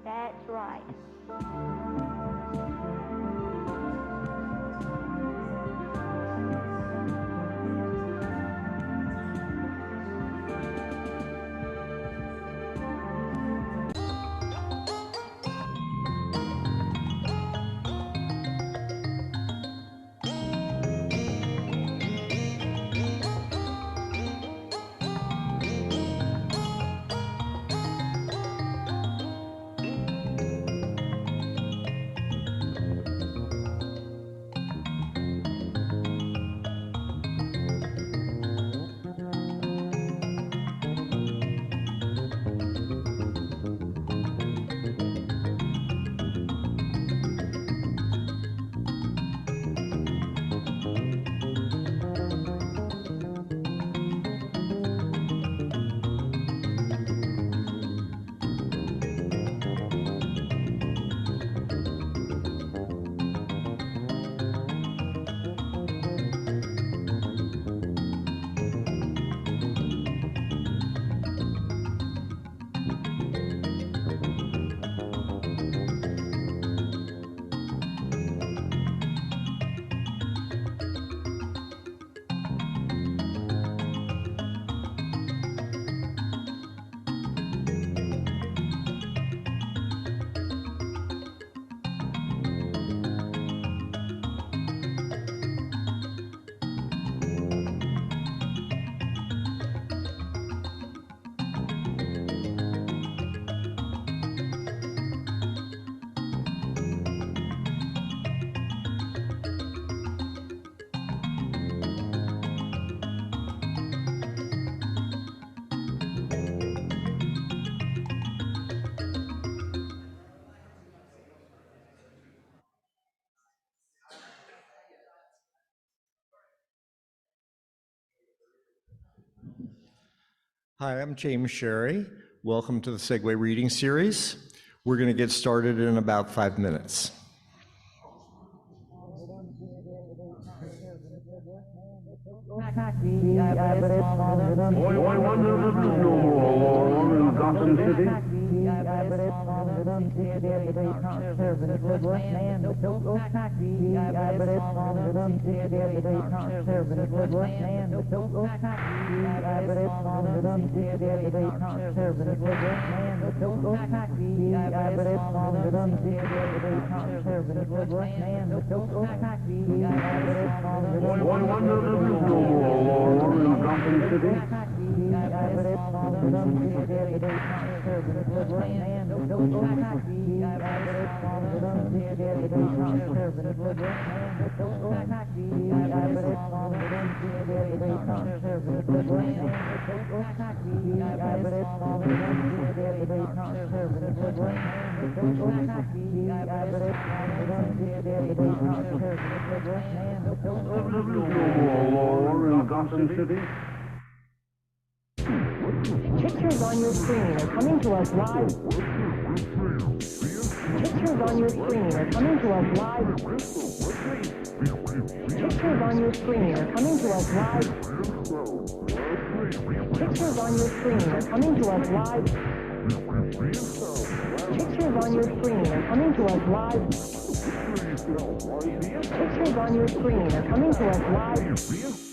That's right. Hi, I'm James Sherry. Welcome to the Segue reading series. We're going to get started in about 5 minutes. Pictures on your screen are coming to us live. Pictures on your screen are coming to us live. Pictures on your screen are coming to us live. Pictures on your screen are coming to us live. Pictures on your screen are coming to us live. Pictures on your screen are coming to us live.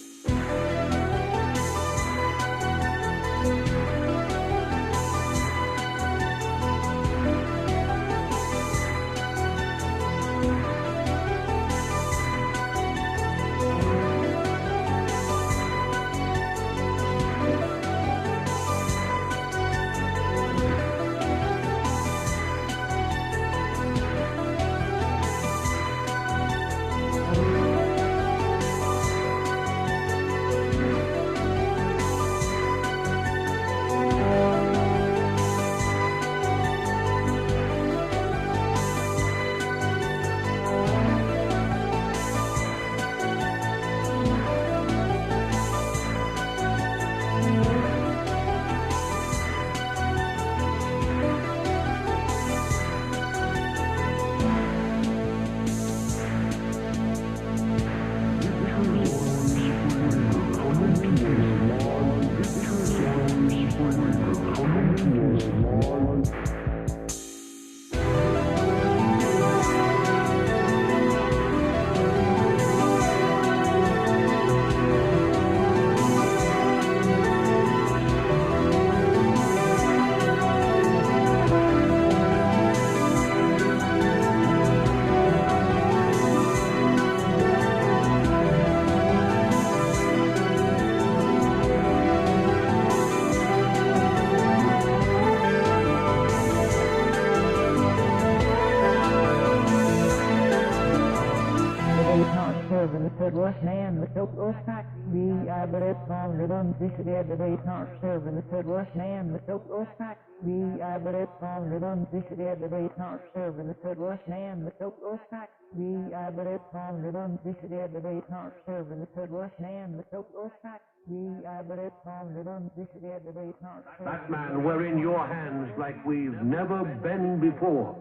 Söderwärtsnähen med Söderwärtstack. Vi är beredd från redan distribuerade retardsöver med Söderwärtsnähen med Söderwärtstack. Vi är beredd från redan distribuerade retardsöver med Söderwärtsnähen med Söderwärtstack. Vi är beredd från redan distribuerade retardsöver med Söderwärtsnähen med Söderwärtstack. Vi är beredd från redan distribuerade retardsöver. Batman, we're in your hands like we've never been before.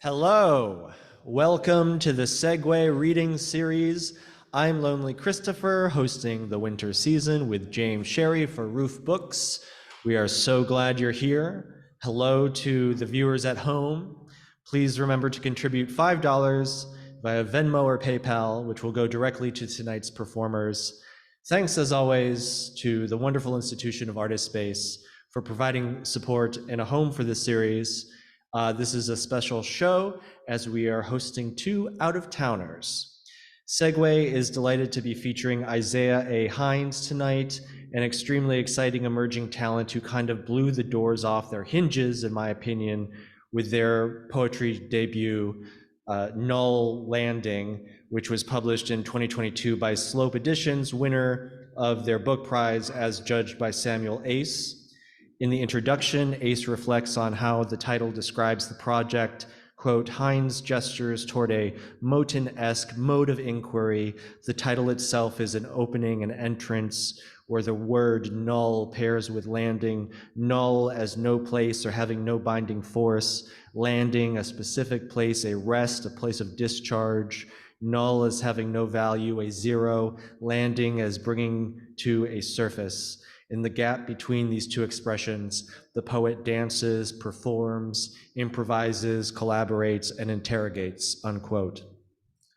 Hello, welcome to the Segue reading series. I'm Lonely Christopher, hosting the winter season with James Sherry for Roof Books. We are so glad you're here. Hello to the viewers at home. Please remember to contribute $5 via Venmo or PayPal, which will go directly to tonight's performers. Thanks as always to the wonderful institution of Artist Space for providing support and a home for this series. This is a special show as we are hosting two out-of-towners. Segue is delighted to be featuring Isaiah A. Hines tonight, an extremely exciting emerging talent who kind of blew the doors off their hinges, in my opinion, with their poetry debut, Null Landing, which was published in 2022 by Slope Editions, winner of their book prize as judged by Samuel Ace. In the introduction, Ace reflects on how the title describes the project. Quote, Hines gestures toward a Moten-esque mode of inquiry. The title itself is an opening and entrance where the word null pairs with landing, null as no place or having no binding force, landing, a specific place, a rest, a place of discharge, null as having no value, a zero, landing as bringing to a surface. In the gap between these two expressions, the poet dances, performs, improvises, collaborates, and interrogates, unquote.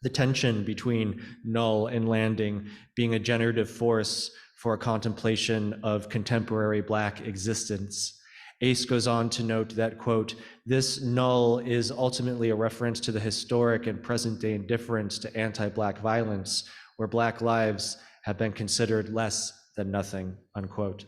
The tension between null and landing being a generative force for a contemplation of contemporary Black existence. Ace goes on to note that, quote, this null is ultimately a reference to the historic and present-day indifference to anti-Black violence, where Black lives have been considered less than nothing, unquote.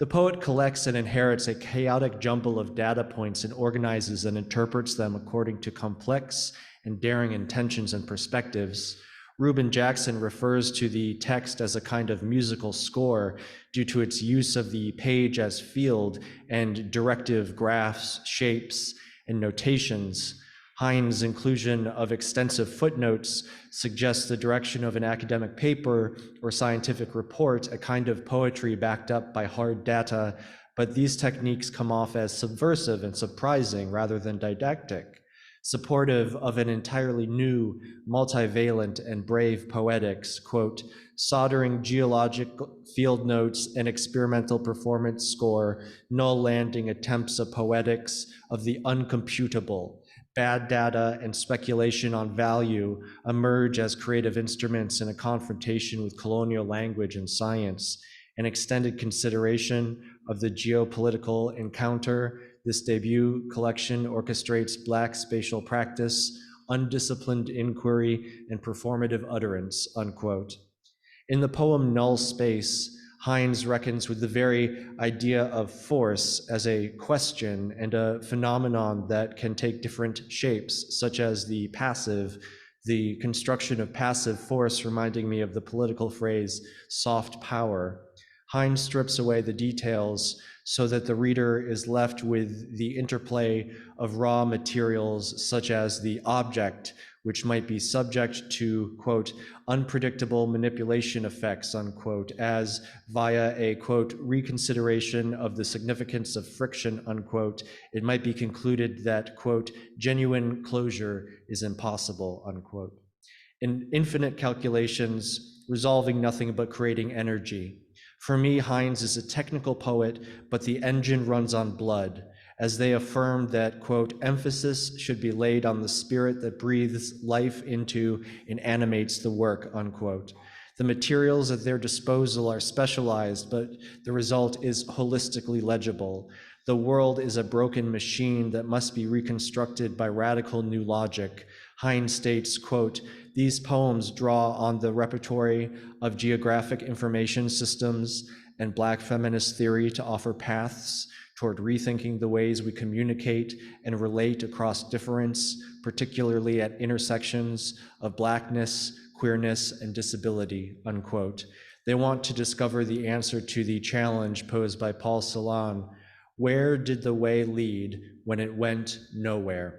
The poet collects and inherits a chaotic jumble of data points and organizes and interprets them according to complex and daring intentions and perspectives. Reuben Jackson refers to the text as a kind of musical score due to its use of the page as field and directive graphs, shapes, and notations. Hines' inclusion of extensive footnotes suggests the direction of an academic paper or scientific report, a kind of poetry backed up by hard data, but these techniques come off as subversive and surprising rather than didactic, supportive of an entirely new, multivalent, and brave poetics, quote, soldering geologic field notes and experimental performance score, null landing attempts of poetics of the uncomputable. Bad data and speculation on value emerge as creative instruments in a confrontation with colonial language and science. An extended consideration of the geopolitical encounter, this debut collection orchestrates Black spatial practice, undisciplined inquiry, and performative utterance, unquote. In the poem Null Space, Hines reckons with the very idea of force as a question and a phenomenon that can take different shapes, such as the passive, the construction of passive force reminding me of the political phrase soft power. Hines strips away the details so that the reader is left with the interplay of raw materials such as the object which might be subject to, quote, unpredictable manipulation effects, unquote, as via a, quote, reconsideration of the significance of friction, unquote, it might be concluded that, quote, genuine closure is impossible, unquote. In infinite calculations, resolving nothing but creating energy. For me, Hines is a technical poet, but the engine runs on blood, as they affirm that, quote, emphasis should be laid on the spirit that breathes life into and animates the work, unquote. The materials at their disposal are specialized, but the result is holistically legible. The world is a broken machine that must be reconstructed by radical new logic. Hines states, quote, these poems draw on the repertory of geographic information systems and Black feminist theory to offer paths toward rethinking the ways we communicate and relate across difference, particularly at intersections of Blackness, queerness, and disability, unquote. They want to discover the answer to the challenge posed by Paul Celan: where did the way lead when it went nowhere?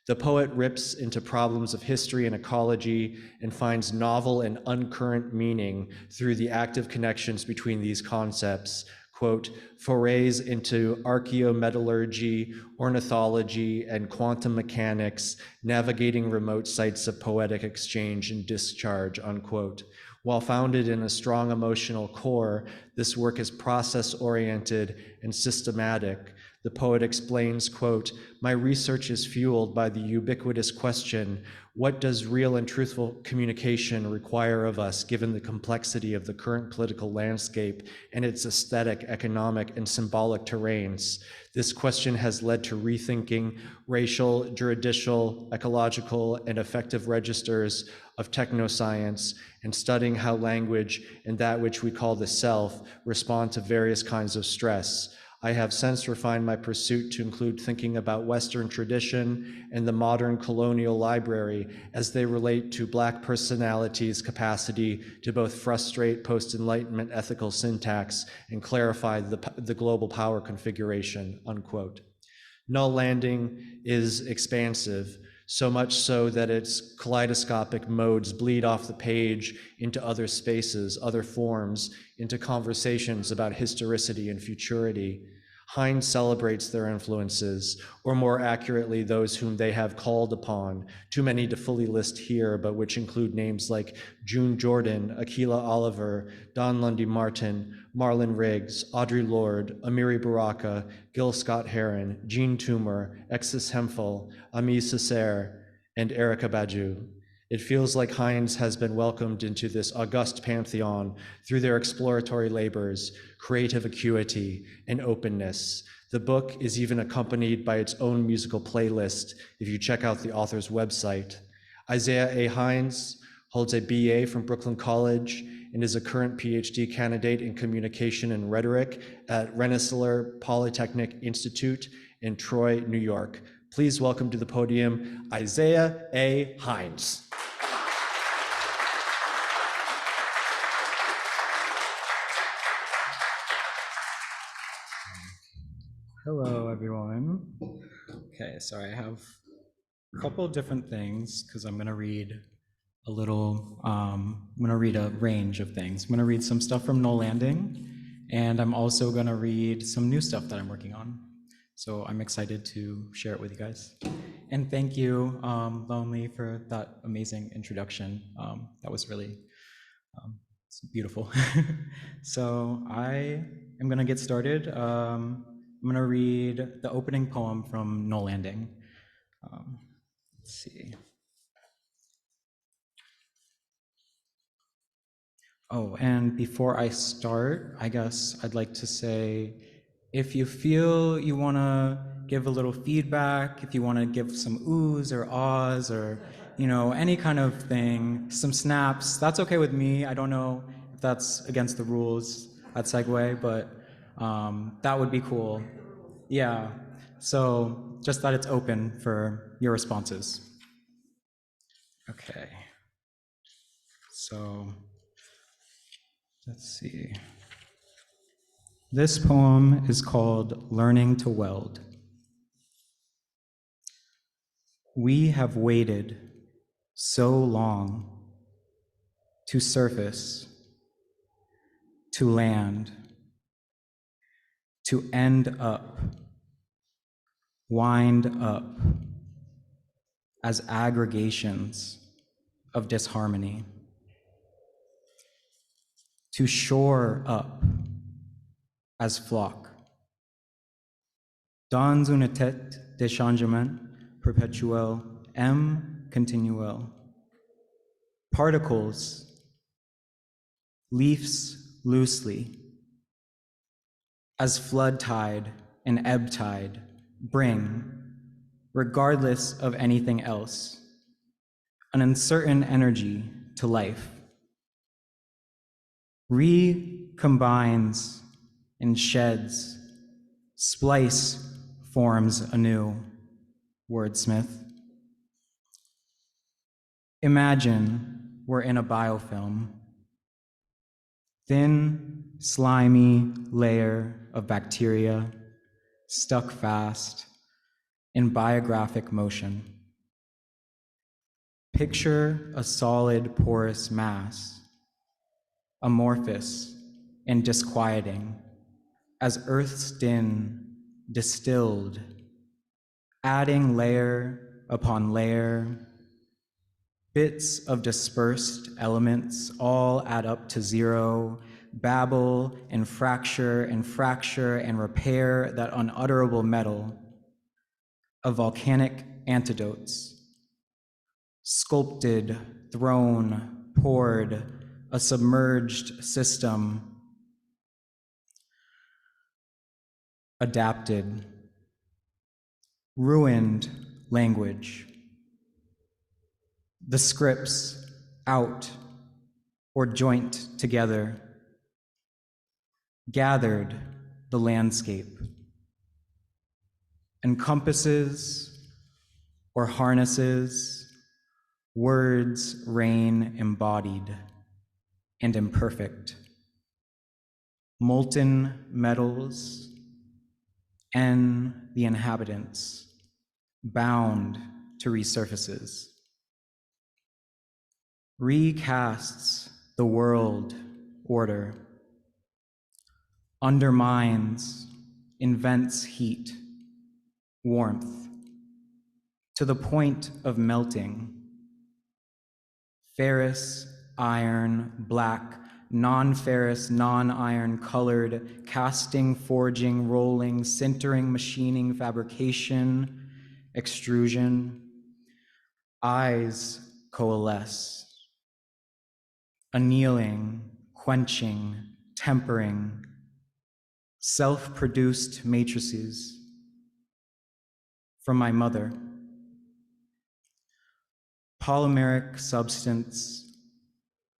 The poet rips into problems of history and ecology and finds novel and uncurrent meaning through the active connections between these concepts, quote, forays into archaeometallurgy, ornithology, and quantum mechanics, navigating remote sites of poetic exchange and discharge, unquote. While founded in a strong emotional core, this work is process-oriented and systematic. The poet explains, quote, my research is fueled by the ubiquitous question, what does real and truthful communication require of us given the complexity of the current political landscape and its aesthetic, economic, and symbolic terrains? This question has led to rethinking racial, juridical, ecological, and affective registers of technoscience and studying how language and that which we call the self respond to various kinds of stress. I have since refined my pursuit to include thinking about Western tradition and the modern colonial library as they relate to Black personalities' capacity to both frustrate post-Enlightenment ethical syntax and clarify the global power configuration, unquote. Null Landing is expansive, so much so that its kaleidoscopic modes bleed off the page into other spaces, other forms, into conversations about historicity and futurity. Hines celebrates their influences, or more accurately, those whom they have called upon, too many to fully list here, but which include names like June Jordan, Akilah Oliver, Don Lundy Martin, Marlon Riggs, Audre Lorde, Amiri Baraka, Gil Scott-Heron, Jean Toomer, Exis Hemphill, Ami Cesare, and Erica Badu. It feels like Hines has been welcomed into this august pantheon through their exploratory labors, creative acuity, and openness. The book is even accompanied by its own musical playlist if you check out the author's website. Isaiah A. Hines holds a BA from Brooklyn College and is a current PhD candidate in communication and rhetoric at Rensselaer Polytechnic Institute in Troy, New York. Please welcome to the podium, Isaiah A. Hines. Hello, everyone. Okay, so I have a couple of different things because I'm going to read a little, I'm going to read a range of things. I'm going to read some stuff from Null Landing, and I'm also going to read some new stuff that I'm working on. So I'm excited to share it with you guys. And thank you, Lonely, for that amazing introduction. That was really it's beautiful. So I am going to get started. I'm going to read the opening poem from Null Landing. Let's see. Oh, and before I start, I guess I'd like to say, if you feel you want to give a little feedback, if you want to give some oohs or ahs or, you know, any kind of thing, some snaps, that's okay with me. I don't know if that's against the rules at Segue, but that would be cool. Yeah, so just that it's open for your responses. Okay, so let's see. This poem is called Learning to Weld. We have waited so long, to surface, to land, to end up, wind up, as aggregations of disharmony, to shore up as flock. Dans une tête de changement perpetuel, M continuel. Particles, leafs loosely, as flood tide and ebb tide bring, regardless of anything else, an uncertain energy to life. Recombines and sheds, splice forms anew, wordsmith. Imagine we're in a biofilm, thin, slimy layer of bacteria stuck fast in biographic motion. Picture a solid porous mass, amorphous and disquieting, as Earth's din distilled, adding layer upon layer. Bits of dispersed elements all add up to zero, babble and fracture and repair that unutterable metal of volcanic antidotes, sculpted, thrown, poured, a submerged system, adapted, ruined language, the scripts out or joint together, gathered the landscape, encompasses or harnesses, words reign embodied and imperfect, molten metals, and the inhabitants, bound to resurfaces, recasts the world order, undermines, invents heat, warmth, to the point of melting, ferrous, iron, black, non-ferrous, non-iron colored, casting, forging, rolling, sintering, machining, fabrication, extrusion, eyes coalesce, annealing, quenching, tempering, self-produced matrices from my mother, polymeric substance,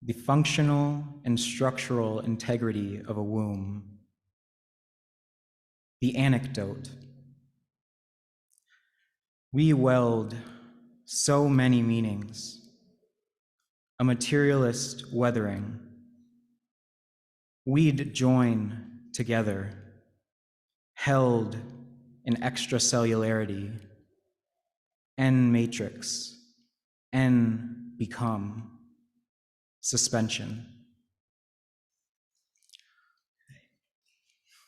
the functional and structural integrity of a womb, the anecdote. We weld so many meanings, a materialist weathering. We'd join together, held in extracellularity, N matrix, N become, suspension.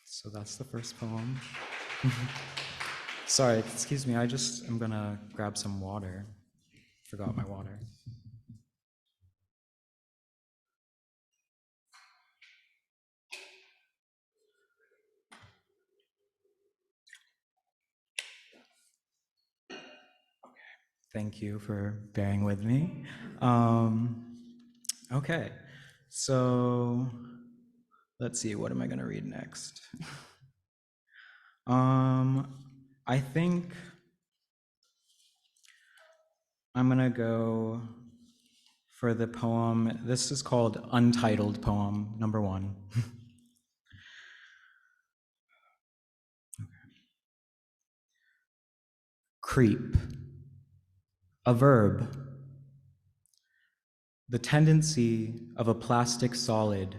So that's the first poem. Sorry, excuse me, I'm gonna grab some water. Forgot my water. Thank you for bearing with me. Okay, so let's see, what am I gonna read next? I think I'm gonna go for the poem. This is called Untitled Poem, number 1. Creep, a verb. The tendency of a plastic solid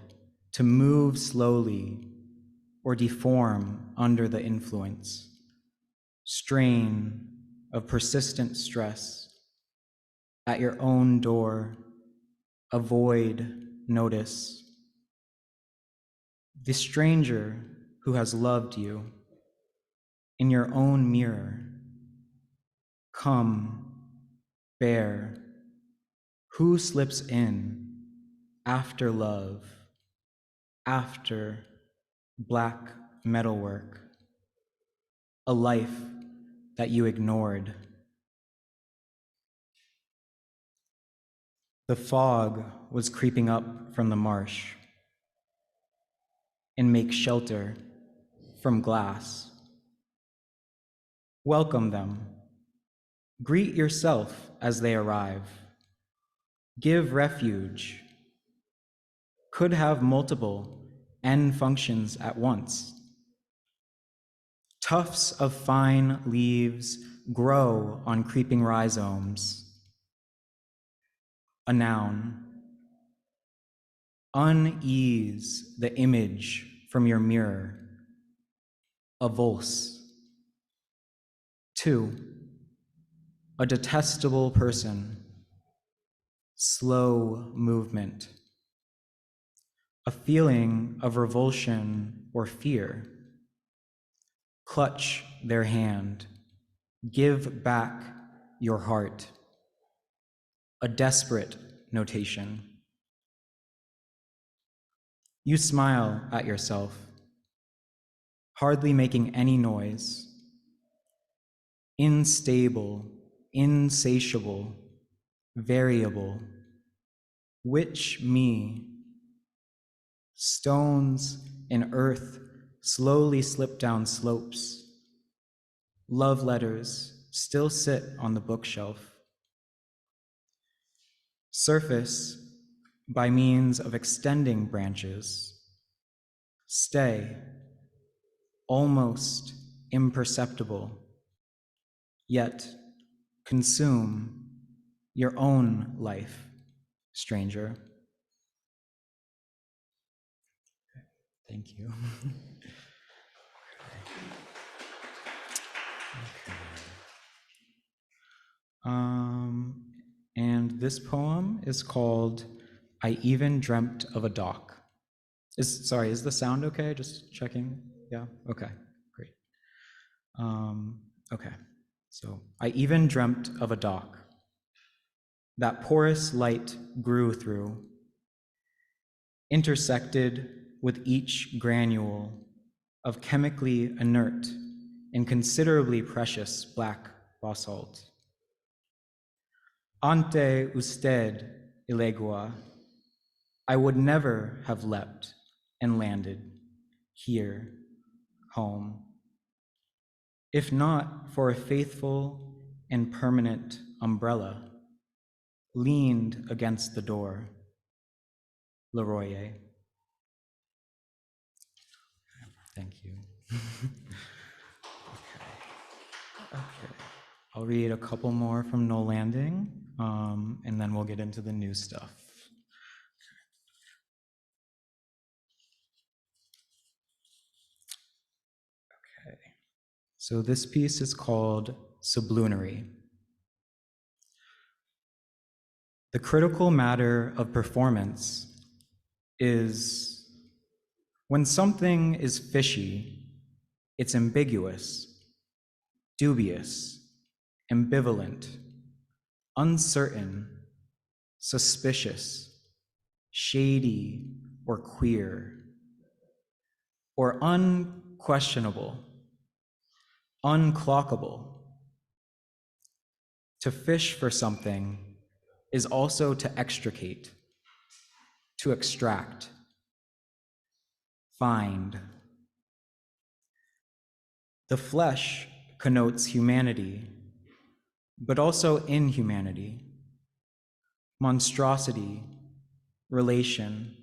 to move slowly or deform under the influence, strain of persistent stress, at your own door, avoid notice. The stranger who has loved you in your own mirror, come, bear, who slips in after love, after black metalwork, a life that you ignored. The fog was creeping up from the marsh and make shelter from glass. Welcome them. Greet yourself as they arrive. Give refuge. Could have multiple N functions at once. Tufts of fine leaves grow on creeping rhizomes. A noun. Unease the image from your mirror. A vulse. 2. A detestable person. Slow movement. A feeling of revulsion or fear. Clutch their hand. Give back your heart. A desperate notation. You smile at yourself, hardly making any noise. Unstable, insatiable, variable. Which me? Stones and earth slowly slip down slopes. Love letters still sit on the bookshelf. Surface by means of extending branches. Stay, almost imperceptible, yet consume your own life, stranger. Thank you. And this poem is called I Even Dreamt of a Dock. Is the sound okay? Just checking. Yeah, okay, great. Okay, so I even dreamt of a dock that porous light grew through, intersected with each granule of chemically inert and considerably precious black basalt. Ante usted, Ilegua, I would never have leapt and landed here, home, if not for a faithful and permanent umbrella leaned against the door. Leroyer. Thank you. Okay. I'll read a couple more from No Landing, and then we'll get into the new stuff. Okay. So this piece is called Sublunary. The critical matter of performance is when something is fishy, it's ambiguous, dubious, ambivalent, uncertain, suspicious, shady, or queer, or unquestionable, unclockable. To fish for something is also to extricate, to extract, find. The flesh connotes humanity, but also inhumanity, monstrosity, relation,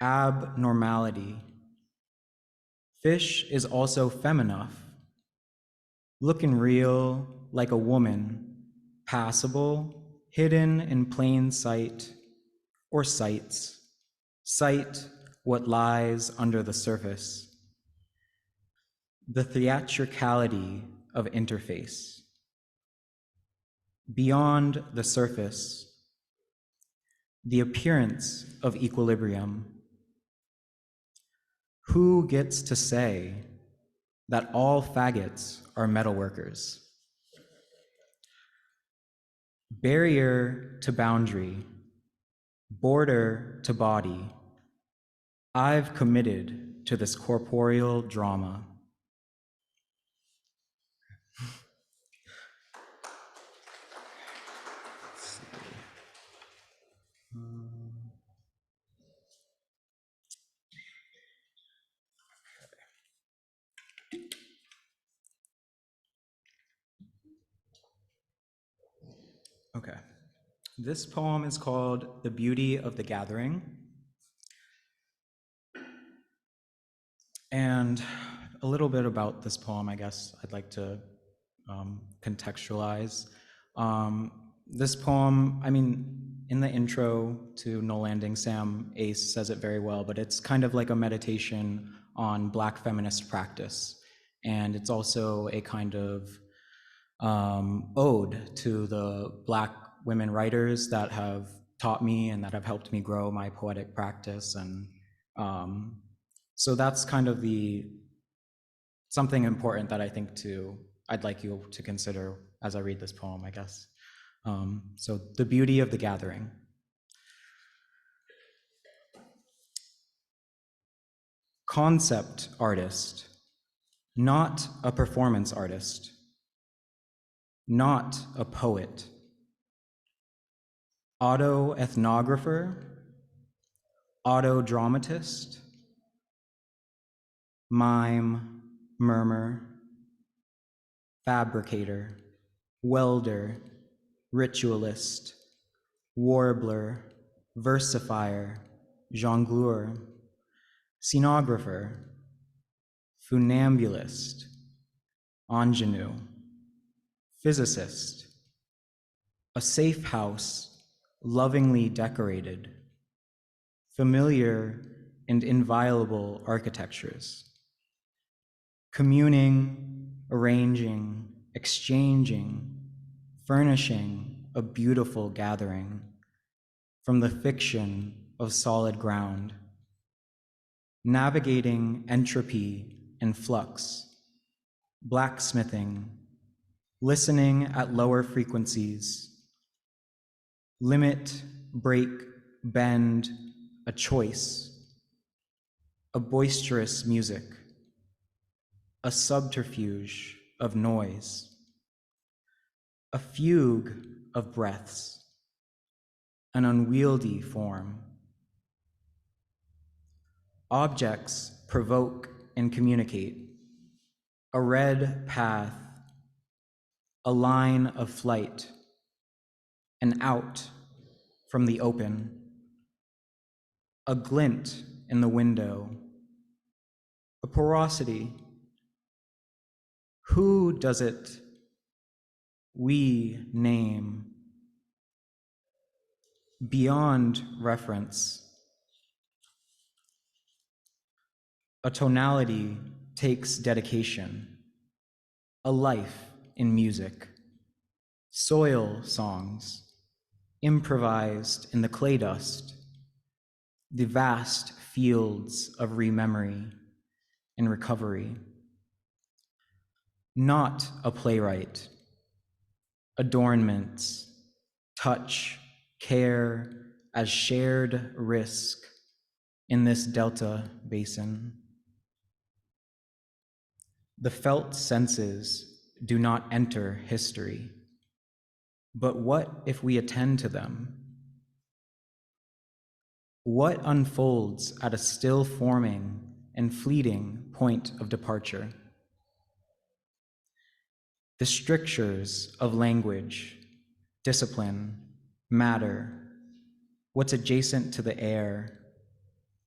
abnormality. Fish is also feminine, looking real like a woman, passable, hidden in plain sight, or sights, sight what lies under the surface. The theatricality of interface. beyond the surface, the appearance of equilibrium. Who gets to say that all faggots are metalworkers? Barrier to boundary, border to body, I've committed to this corporeal drama. Okay. This poem is called The Beauty of the Gathering. And a little bit about this poem, I guess I'd like to contextualize. This poem, I mean, in the intro to No Landing, Sam Ace says it very well, but it's kind of like a meditation on Black feminist practice. And it's also a kind of ode to the Black women writers that have taught me and that have helped me grow my poetic practice. And so that's kind of something important that I think I'd like you to consider as I read this poem, I guess. So The Beauty of the Gathering. Concept artist, not a performance artist, not a poet. Autoethnographer, autodramatist, mime, murmur, fabricator, welder, ritualist, warbler, versifier, jongleur, scenographer, funambulist, ingenue, physicist, a safe house lovingly decorated, familiar and inviolable architectures, communing, arranging, exchanging, furnishing a beautiful gathering from the fiction of solid ground, navigating entropy and flux, blacksmithing, listening at lower frequencies, limit, break, bend, a choice, a boisterous music, a subterfuge of noise, a fugue of breaths, an unwieldy form. Objects provoke and communicate, a red path, a line of flight, an out from the open, a glint in the window, a porosity. Who does it we name? Beyond reference, a tonality takes dedication, a life in music, soil songs, improvised in the clay dust, the vast fields of rememory and recovery. Not a playwright, adornments, touch, care as shared risk in this delta basin. The felt senses do not enter history, but what if we attend to them? What unfolds at a still forming and fleeting point of departure? The strictures of language, discipline, matter, what's adjacent to the air,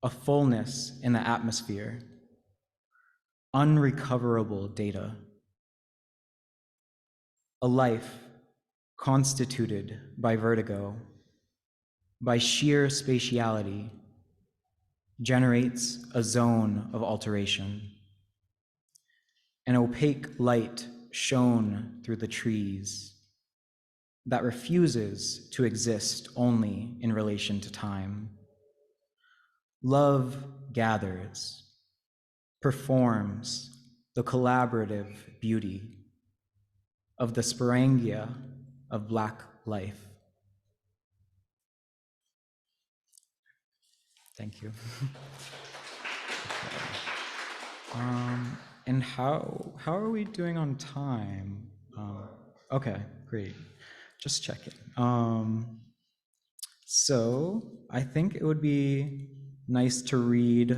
a fullness in the atmosphere, unrecoverable data, a life constituted by vertigo, by sheer spatiality, generates a zone of alteration. An opaque light shone through the trees, that refuses to exist only in relation to time. Love gathers, performs the collaborative beauty of the sporangia of Black life. Thank you. And how are we doing on time? Okay, great. Just checking. So I think it would be nice to read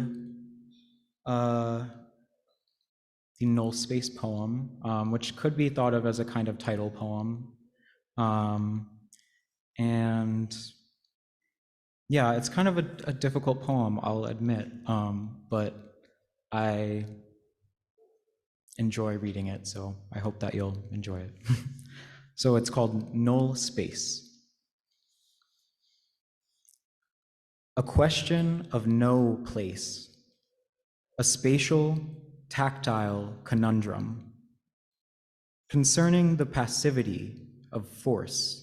the null space poem, which could be thought of as a kind of title poem. And yeah, it's kind of a difficult poem, I'll admit, but I enjoy reading it, so I hope that you'll enjoy it. So it's called Null Space. A question of no place, a spatial, tactile conundrum concerning the passivity of force.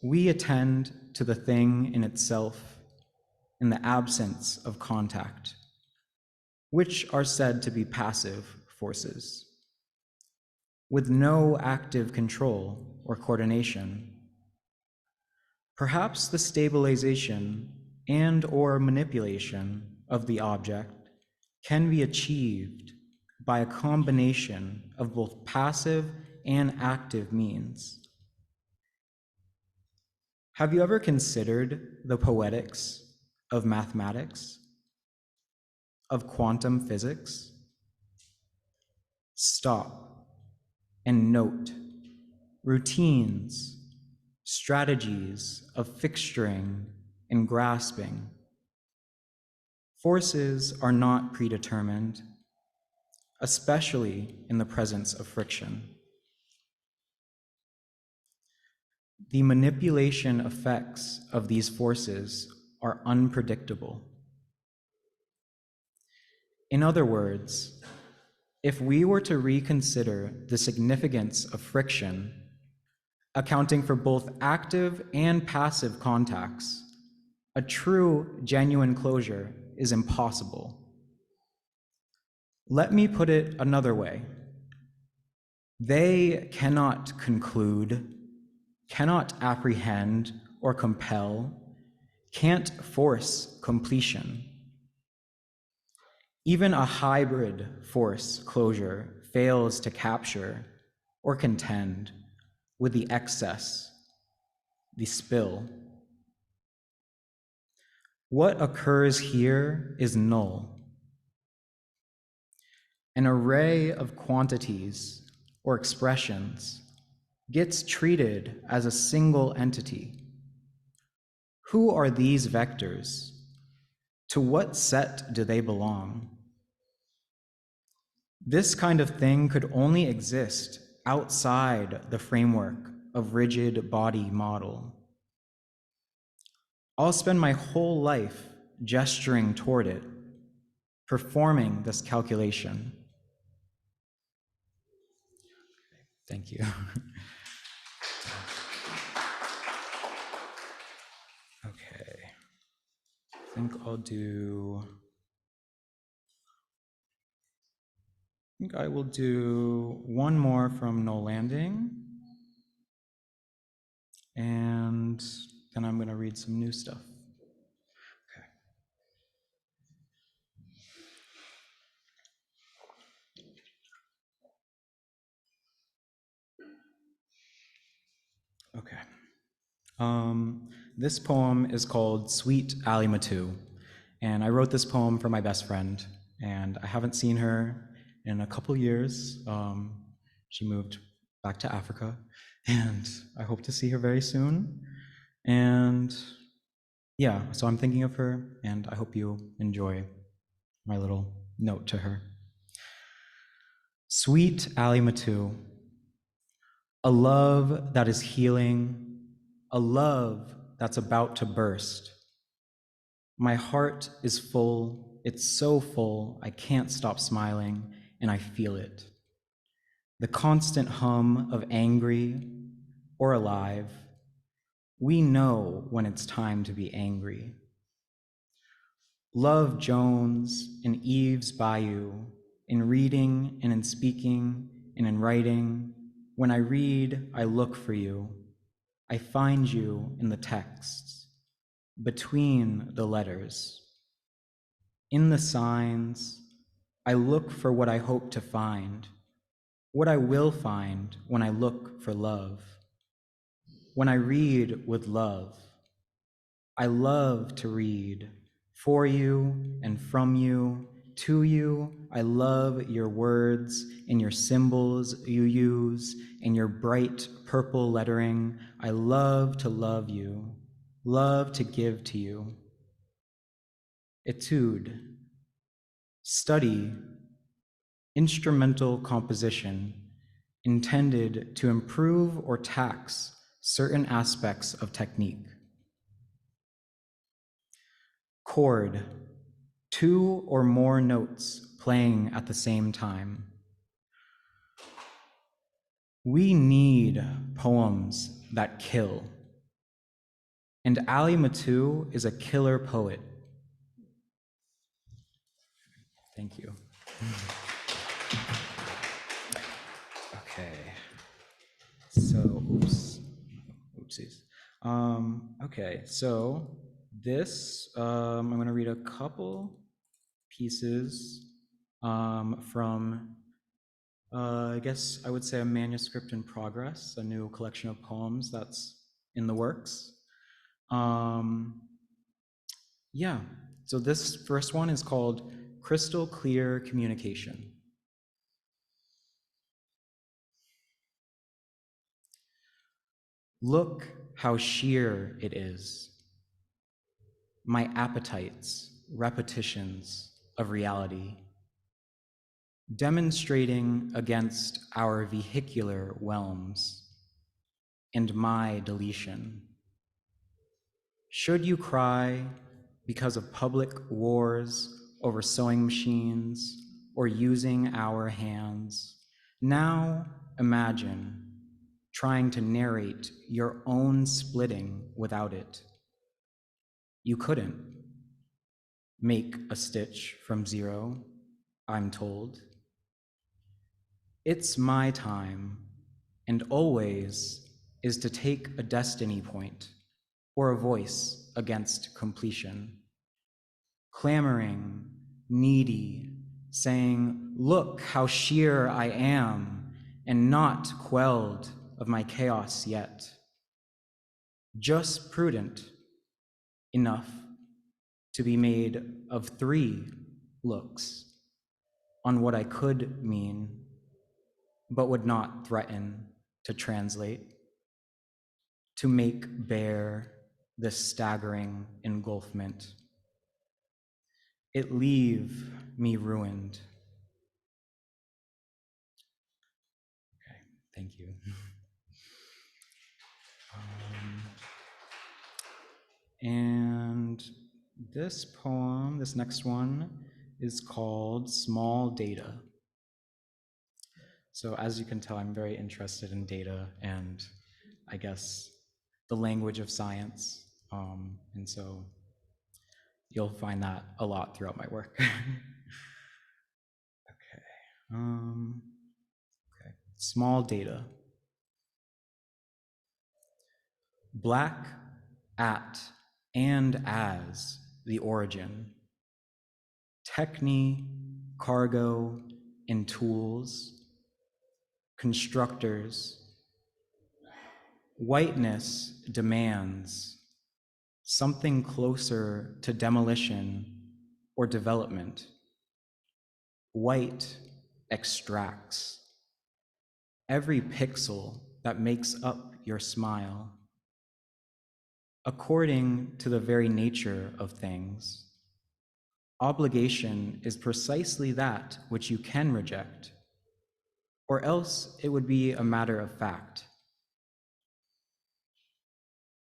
We attend to the thing in itself in the absence of contact, which are said to be passive forces, with no active control or coordination. Perhaps the stabilization and/or manipulation of the object can be achieved by a combination of both passive and active means. Have you ever considered the poetics of mathematics, of quantum physics? Stop and note routines, strategies of fixturing and grasping. Forces are not predetermined, especially in the presence of friction. The manipulation effects of these forces are unpredictable. In other words, if we were to reconsider the significance of friction, accounting for both active and passive contacts, a true, genuine closure is impossible. Let me put it another way. They cannot conclude, cannot apprehend or compel, can't force completion. Even a hybrid force closure fails to capture or contend with the excess, the spill. What occurs here is null. An array of quantities or expressions gets treated as a single entity. Who are these vectors? To what set do they belong? This kind of thing could only exist outside the framework of rigid body model. I'll spend my whole life gesturing toward it, performing this calculation. Thank you. Okay, I think I will do one more from No Landing, and then I'm going to read some new stuff. Okay. This poem is called Sweet Ali Matu, and I wrote this poem for my best friend, and I haven't seen her in a couple years. She moved back to Africa, and I hope to see her very soon. And yeah, so I'm thinking of her, and I hope you enjoy my little note to her. Sweet Ali Matu, a love that is healing, a love that's about to burst. My heart is full, it's so full, I can't stop smiling, and I feel it. The constant hum of angry or alive. We know when it's time to be angry. Love Jones and Eve's Bayou, in reading and in speaking and in writing. When I read, I look for you. I find you in the texts, between the letters. In the signs, I look for what I hope to find, what I will find when I look for love. When I read with love, I love to read for you and from you, to you. I love your words and your symbols you use and your bright purple lettering. I love to love you, love to give to you. Etude, study, instrumental composition intended to improve or tax certain aspects of technique. Chord, 2 or more notes playing at the same time. We need poems that kill, and Ali Mattu is a killer poet. Thank you. Okay, so, oopsies. Okay, so this, I'm gonna read a couple pieces from, I guess I would say a manuscript in progress, a new collection of poems that's in the works. Yeah, so this first one is called Crystal Clear Communication. Look how sheer it is. My appetites, repetitions of reality, demonstrating against our vehicular whelms and my deletion. Should you cry because of public wars over sewing machines or using our hands? Now imagine trying to narrate your own splitting without it. You couldn't make a stitch from zero, I'm told. It's my time, and always is to take a destiny point or a voice against completion. Clamoring, needy, saying, look how sheer I am, and not quelled of my chaos yet. Just prudent enough to be made of 3 looks on what I could mean, but would not threaten to translate, to make bare this staggering engulfment. It leave me ruined. Okay, thank you. And this poem, this next one, is called Small Data. So as you can tell, I'm very interested in data and I guess the language of science. And so you'll find that a lot throughout my work. Okay, small data. Black at and as the origin. Techne, cargo, and tools. Constructors. Whiteness demands something closer to demolition or development. White extracts every pixel that makes up your smile. According to the very nature of things, obligation is precisely that which you can reject, or else it would be a matter of fact.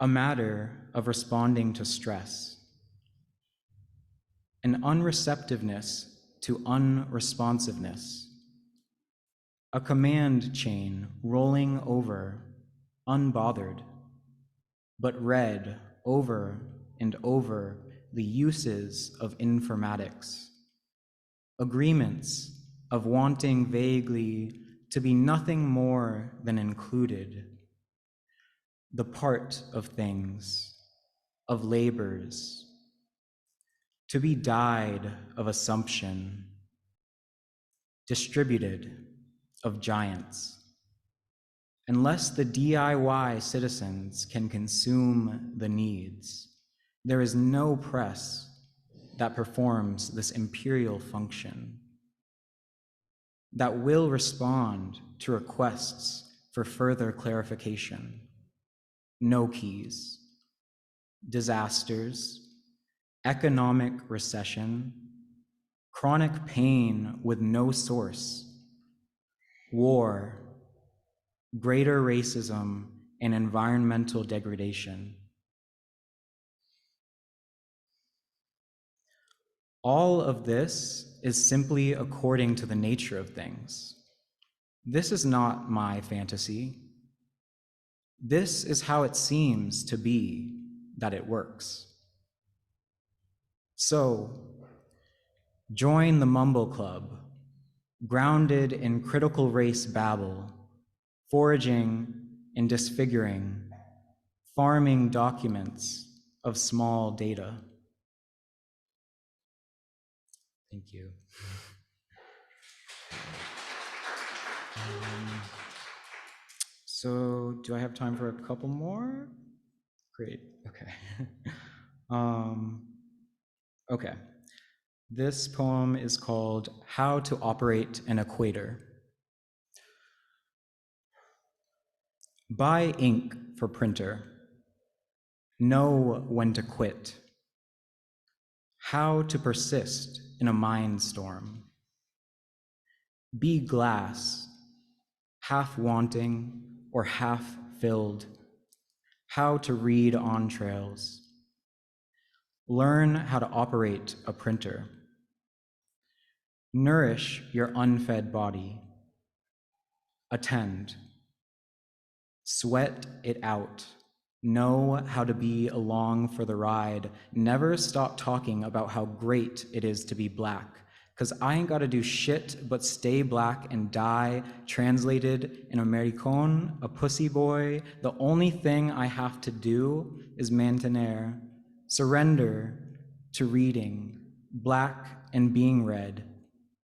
A matter of responding to stress, an unreceptiveness to unresponsiveness, a command chain rolling over unbothered, but read over and over the uses of informatics, agreements of wanting vaguely to be nothing more than included, the part of things, of labors, to be dyed of assumption, distributed of giants. Unless the DIY citizens can consume the needs, there is no press that performs this imperial function, that will respond to requests for further clarification. No keys, disasters, economic recession, chronic pain with no source, war, greater racism, and environmental degradation. All of this is simply according to the nature of things. This is not my fantasy. This is how it seems to be that it works. So, join the Mumble Club, grounded in critical race babble, foraging and disfiguring, farming documents of small data. Thank you. So do I have time for a couple more? Great, okay. Okay, this poem is called How to Operate an Equator. Buy ink for printer. Know when to quit. How to persist in a mind storm. Be glass, half wanting or half filled. How to read entrails. Learn how to operate a printer. Nourish your unfed body. Attend. Sweat it out. Know how to be along for the ride. Never stop talking about how great it is to be Black, because I ain't got to do shit but stay Black and die. Translated in Americon, a pussy boy. The only thing I have to do is mantener, surrender to reading, Black and being read.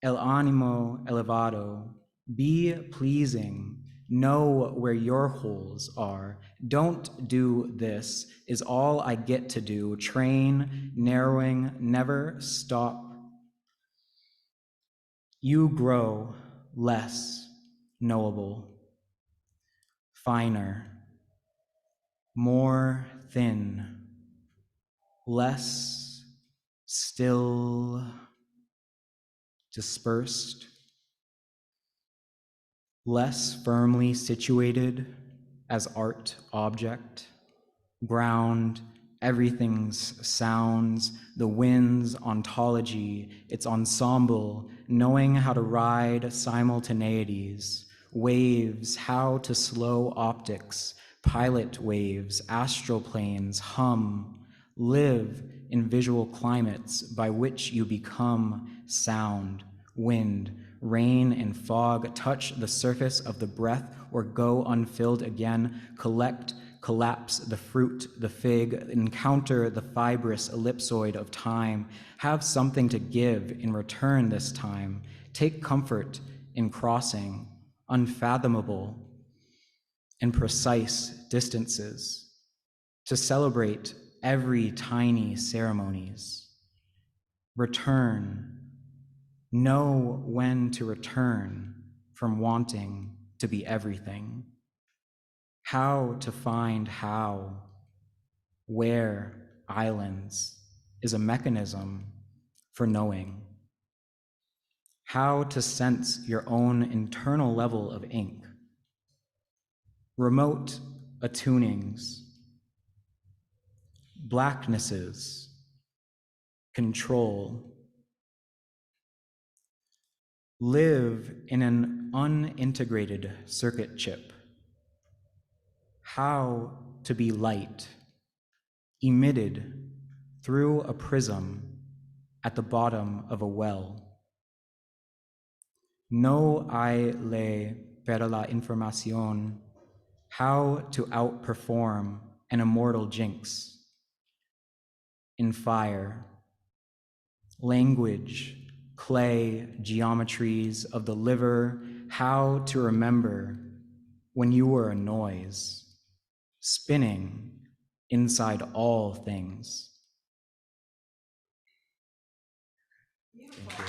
El animo elevado. Be pleasing. Know where your holes are. Don't do this is all I get to do. Train, narrowing, never stop. You grow less knowable, finer, more thin, less still dispersed, less firmly situated as art object, ground, everything's sounds, the wind's ontology, its ensemble, knowing how to ride simultaneities, waves, how to slow optics, pilot waves, astral planes, hum, live in visual climates by which you become sound, wind, rain and fog, touch the surface of the breath or go unfilled again, collect, collapse the fruit, the fig, encounter the fibrous ellipsoid of time, have something to give in return this time, take comfort in crossing unfathomable and precise distances, to celebrate every tiny ceremonies, return, know when to return from wanting to be everything, how to find how, where islands is a mechanism for knowing, how to sense your own internal level of ink, remote attunings, blacknesses, control, live in an unintegrated circuit chip, how to be light, emitted through a prism at the bottom of a well. No hay ley para la información, how to outperform an immortal jinx. In fire, language, clay, geometries of the liver, how to remember when you were a noise, spinning inside all things. Thank you.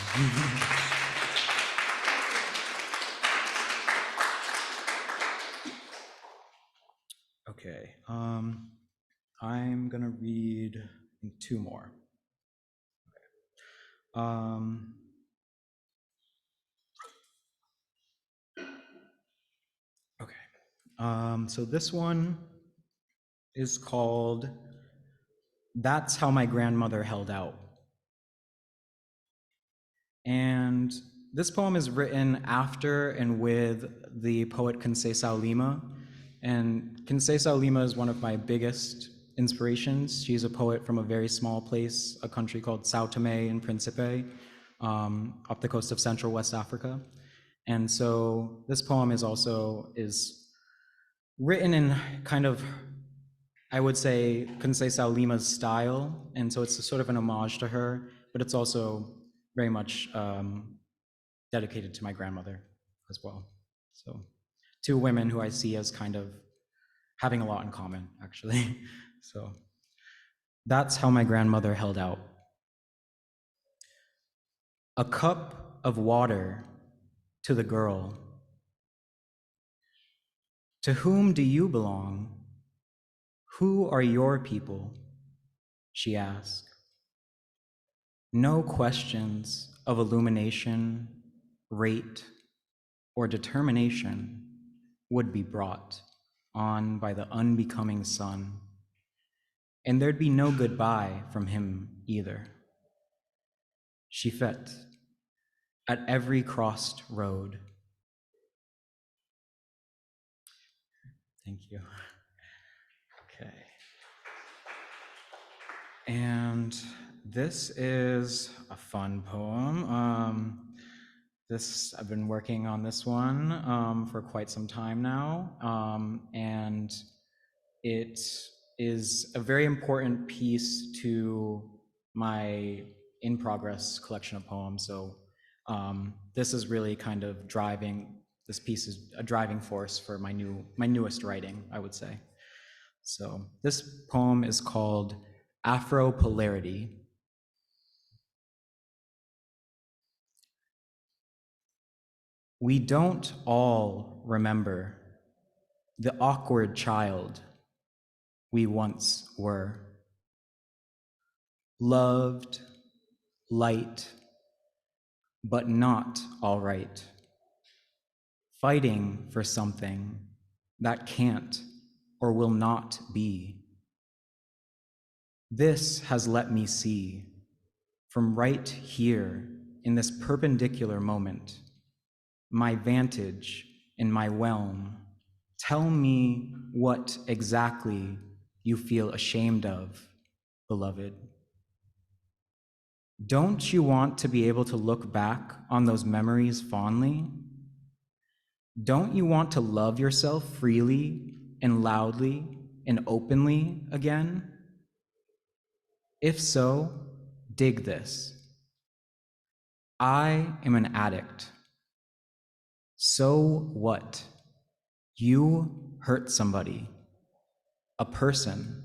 Okay, I'm gonna read two more. So this one is called That's How My Grandmother Held Out. And this poem is written after and with the poet Conceição Lima. And Conceição Lima is one of my biggest inspirations. She's a poet from a very small place, a country called São Tomé and Príncipe, up the coast of Central West Africa. And so this poem is written in kind of, I would say, Conceição Lima's style. And so it's sort of an homage to her, but it's also very much dedicated to my grandmother as well. So two women who I see as kind of having a lot in common, actually. So that's how my grandmother held out. A cup of water to the girl. To whom do you belong? Who are your people? She asked. No questions of illumination, rate, or determination would be brought on by the unbecoming sun, and there'd be no goodbye from him either. She fed at every crossed road. Thank you. Okay. And this is a fun poem. I've been working on this one for quite some time now, and it is a very important piece to my in-progress collection of poems. So this is really kind of this piece is a driving force for my newest writing, I would say. So this poem is called Afropolarity. We don't all remember the awkward child we once were. Loved, light, but not all right. Fighting for something that can't or will not be. This has let me see from right here in this perpendicular moment, my vantage in my realm. Tell me what exactly you feel ashamed of, beloved. Don't you want to be able to look back on those memories fondly? Don't you want to love yourself freely and loudly and openly again? If so, dig this. I am an addict. So what? You hurt somebody, a person.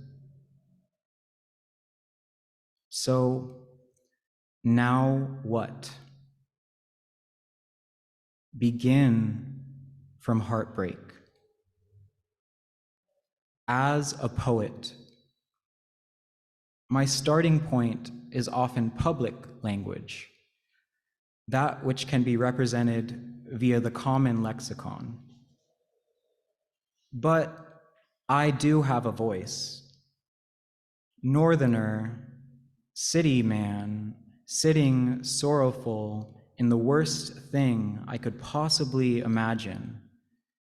So now what? Begin from heartbreak. As a poet, my starting point is often public language, that which can be represented via the common lexicon. But I do have a voice. Northerner, city man, sitting sorrowful in the worst thing I could possibly imagine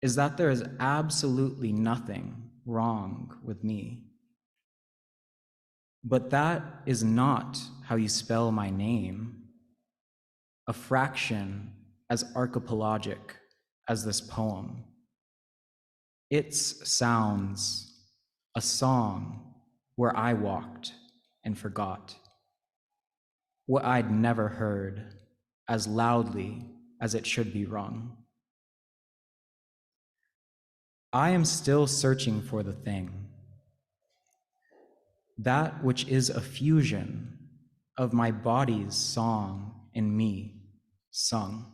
is that there is absolutely nothing wrong with me. But that is not how you spell my name, a fraction as archipelagic as this poem. Its sounds, a song where I walked and forgot what I'd never heard as loudly as it should be rung. I am still searching for the thing, that which is a fusion of my body's song and me sung.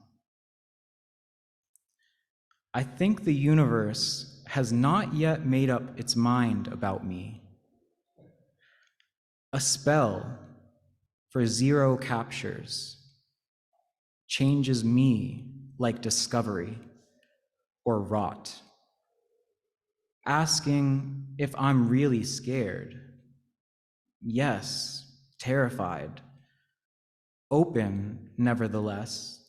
I think the universe has not yet made up its mind about me. A spell for zero captures changes me like discovery or rot, asking if I'm really scared. Yes, terrified, open nevertheless,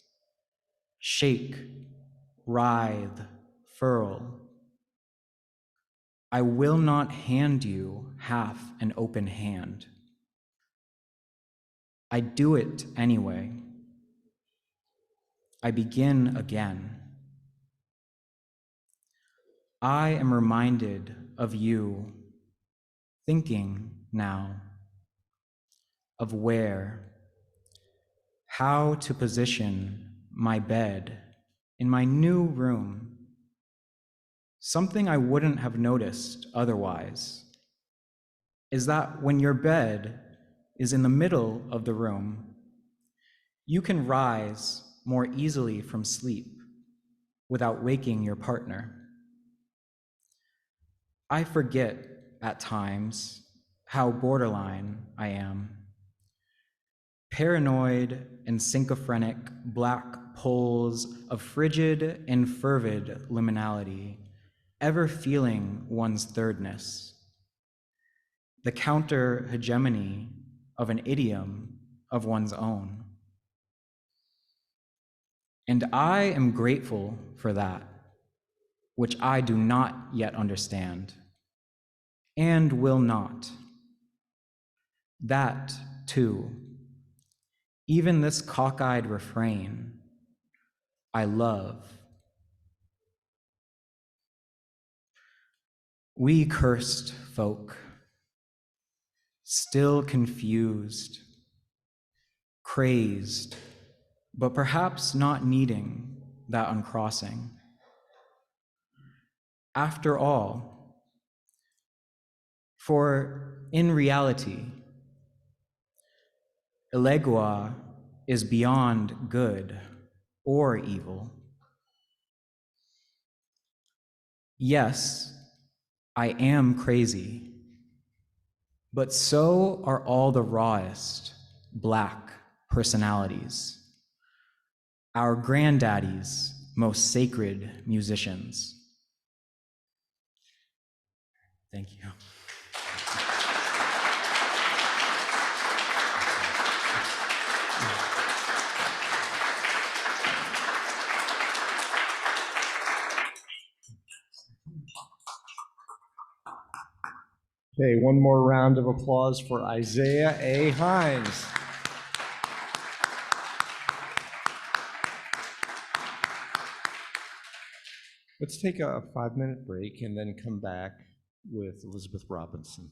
shake, writhe, furl. I will not hand you half an open hand. I do it anyway. I begin again. I am reminded of you, thinking now of where, how to position my bed in my new room, something I wouldn't have noticed otherwise, is that when your bed is in the middle of the room, you can rise more easily from sleep without waking your partner. I forget at times how borderline I am. Paranoid and syncophrenic black poles of frigid and fervid liminality, ever feeling one's thirdness. The counter-hegemony of an idiom of one's own. And I am grateful for that, which I do not yet understand, and will not. That, too, even this cockeyed refrain, I love. We cursed folk, still confused, crazed, but perhaps not needing that uncrossing. After all, for in reality, Elegua is beyond good or evil. Yes, I am crazy, but so are all the rawest Black personalities, our granddaddy's most sacred musicians. Thank you. Okay, one more round of applause for Isaiah A. Hines. Let's take a 5-minute break and then come back with Elizabeth Robinson.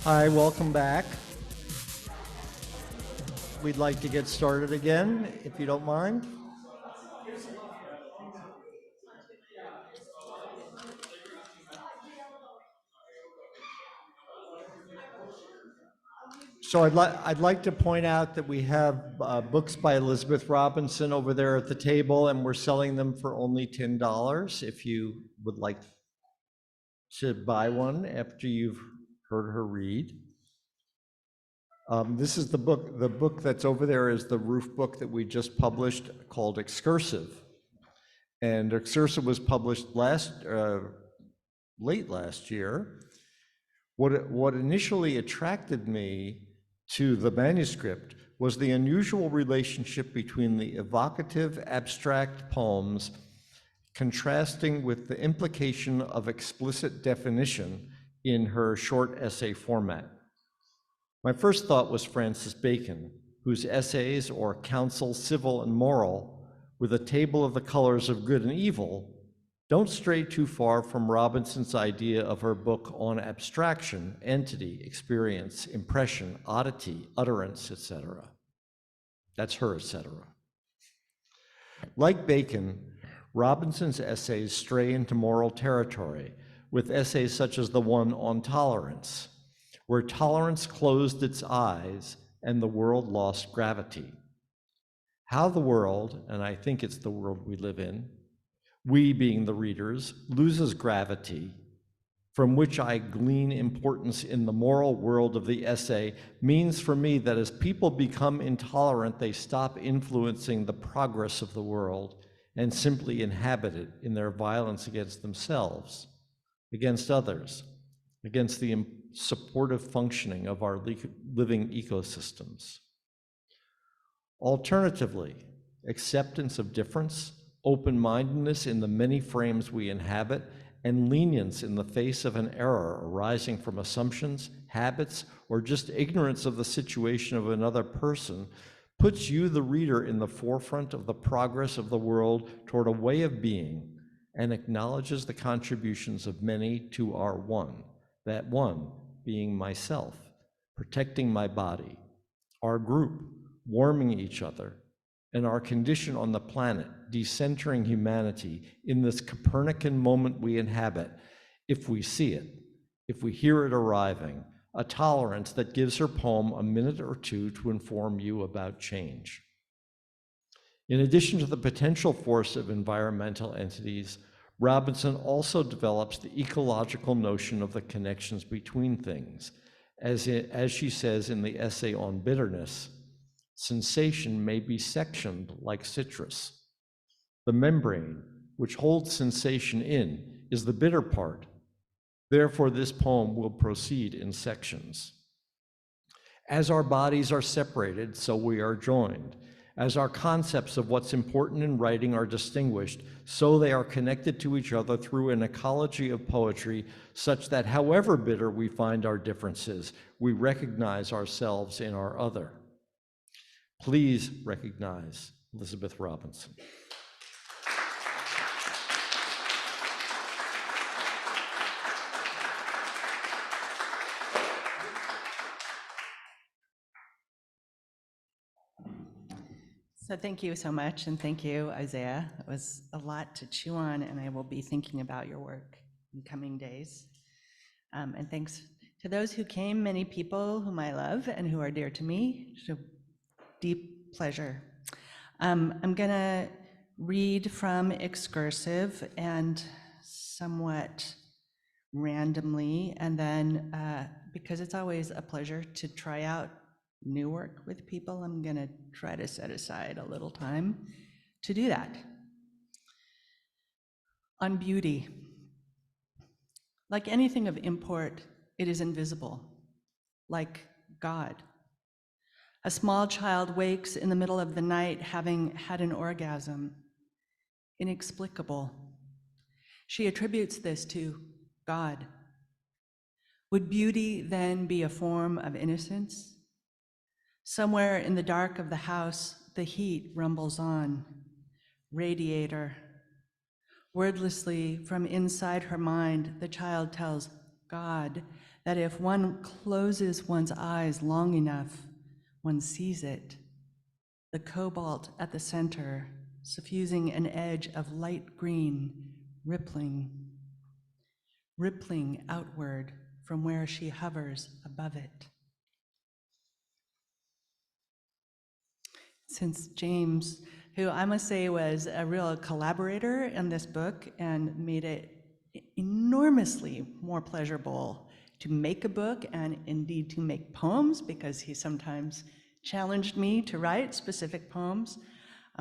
Hi, welcome back. We'd like to get started again, if you don't mind. So I'd like to point out that we have books by Elizabeth Robinson over there at the table, and we're selling them for only $10 if you would like to buy one after you've heard her read. This is the book. The book that's over there is the Roof book that we just published called Excursive. And Excursive was published late last year. What initially attracted me to the manuscript was the unusual relationship between the evocative, abstract poems contrasting with the implication of explicit definition in her short essay format. My first thought was Francis Bacon, whose essays, or Counsel Civil and Moral, with a table of the colors of good and evil, don't stray too far from Robinson's idea of her book on abstraction, entity, experience, impression, oddity, utterance, etc. That's her, etc. Like Bacon, Robinson's essays stray into moral territory, with essays such as the one on tolerance, where tolerance closed its eyes and the world lost gravity. How the world, and I think it's the world we live in, we being the readers, loses gravity, from which I glean importance in the moral world of the essay, means for me that as people become intolerant, they stop influencing the progress of the world and simply inhabit it in their violence against themselves, against others, against the supportive functioning of our living ecosystems. Alternatively, acceptance of difference, open-mindedness in the many frames we inhabit, and lenience in the face of an error arising from assumptions, habits, or just ignorance of the situation of another person puts you, the reader, in the forefront of the progress of the world toward a way of being and acknowledges the contributions of many to our one, that one being myself, protecting my body, our group, warming each other, and our condition on the planet, decentering humanity in this Copernican moment we inhabit, if we see it, if we hear it arriving, a tolerance that gives her poem a minute or two to inform you about change. In addition to the potential force of environmental entities, Robinson also develops the ecological notion of the connections between things. As she says in the essay on bitterness, sensation may be sectioned like citrus. The membrane, which holds sensation in, is the bitter part. Therefore, this poem will proceed in sections. As our bodies are separated, so we are joined. As our concepts of what's important in writing are distinguished, so they are connected to each other through an ecology of poetry, such that however bitter we find our differences, we recognize ourselves in our other. Please recognize Elizabeth Robinson. So thank you so much, and thank you, Isaiah. It was a lot to chew on, and I will be thinking about your work in coming days. And thanks to those who came, many people whom I love and who are dear to me. It's a deep pleasure. I'm gonna read from Excursive and somewhat randomly, and then because it's always a pleasure to try out new work with people, I'm gonna try to set aside a little time to do that. On beauty. Like anything of import, it is invisible, like God. A small child wakes in the middle of the night having had an orgasm. Inexplicable. She attributes this to God. Would beauty then be a form of innocence? Somewhere in the dark of the house, the heat rumbles on. Radiator. Wordlessly, from inside her mind, the child tells God that if one closes one's eyes long enough, one sees it, the cobalt at the center, suffusing an edge of light green, rippling outward from where she hovers above it. Since James, who I must say was a real collaborator in this book and made it enormously more pleasurable to make a book and indeed to make poems, because he sometimes challenged me to write specific poems.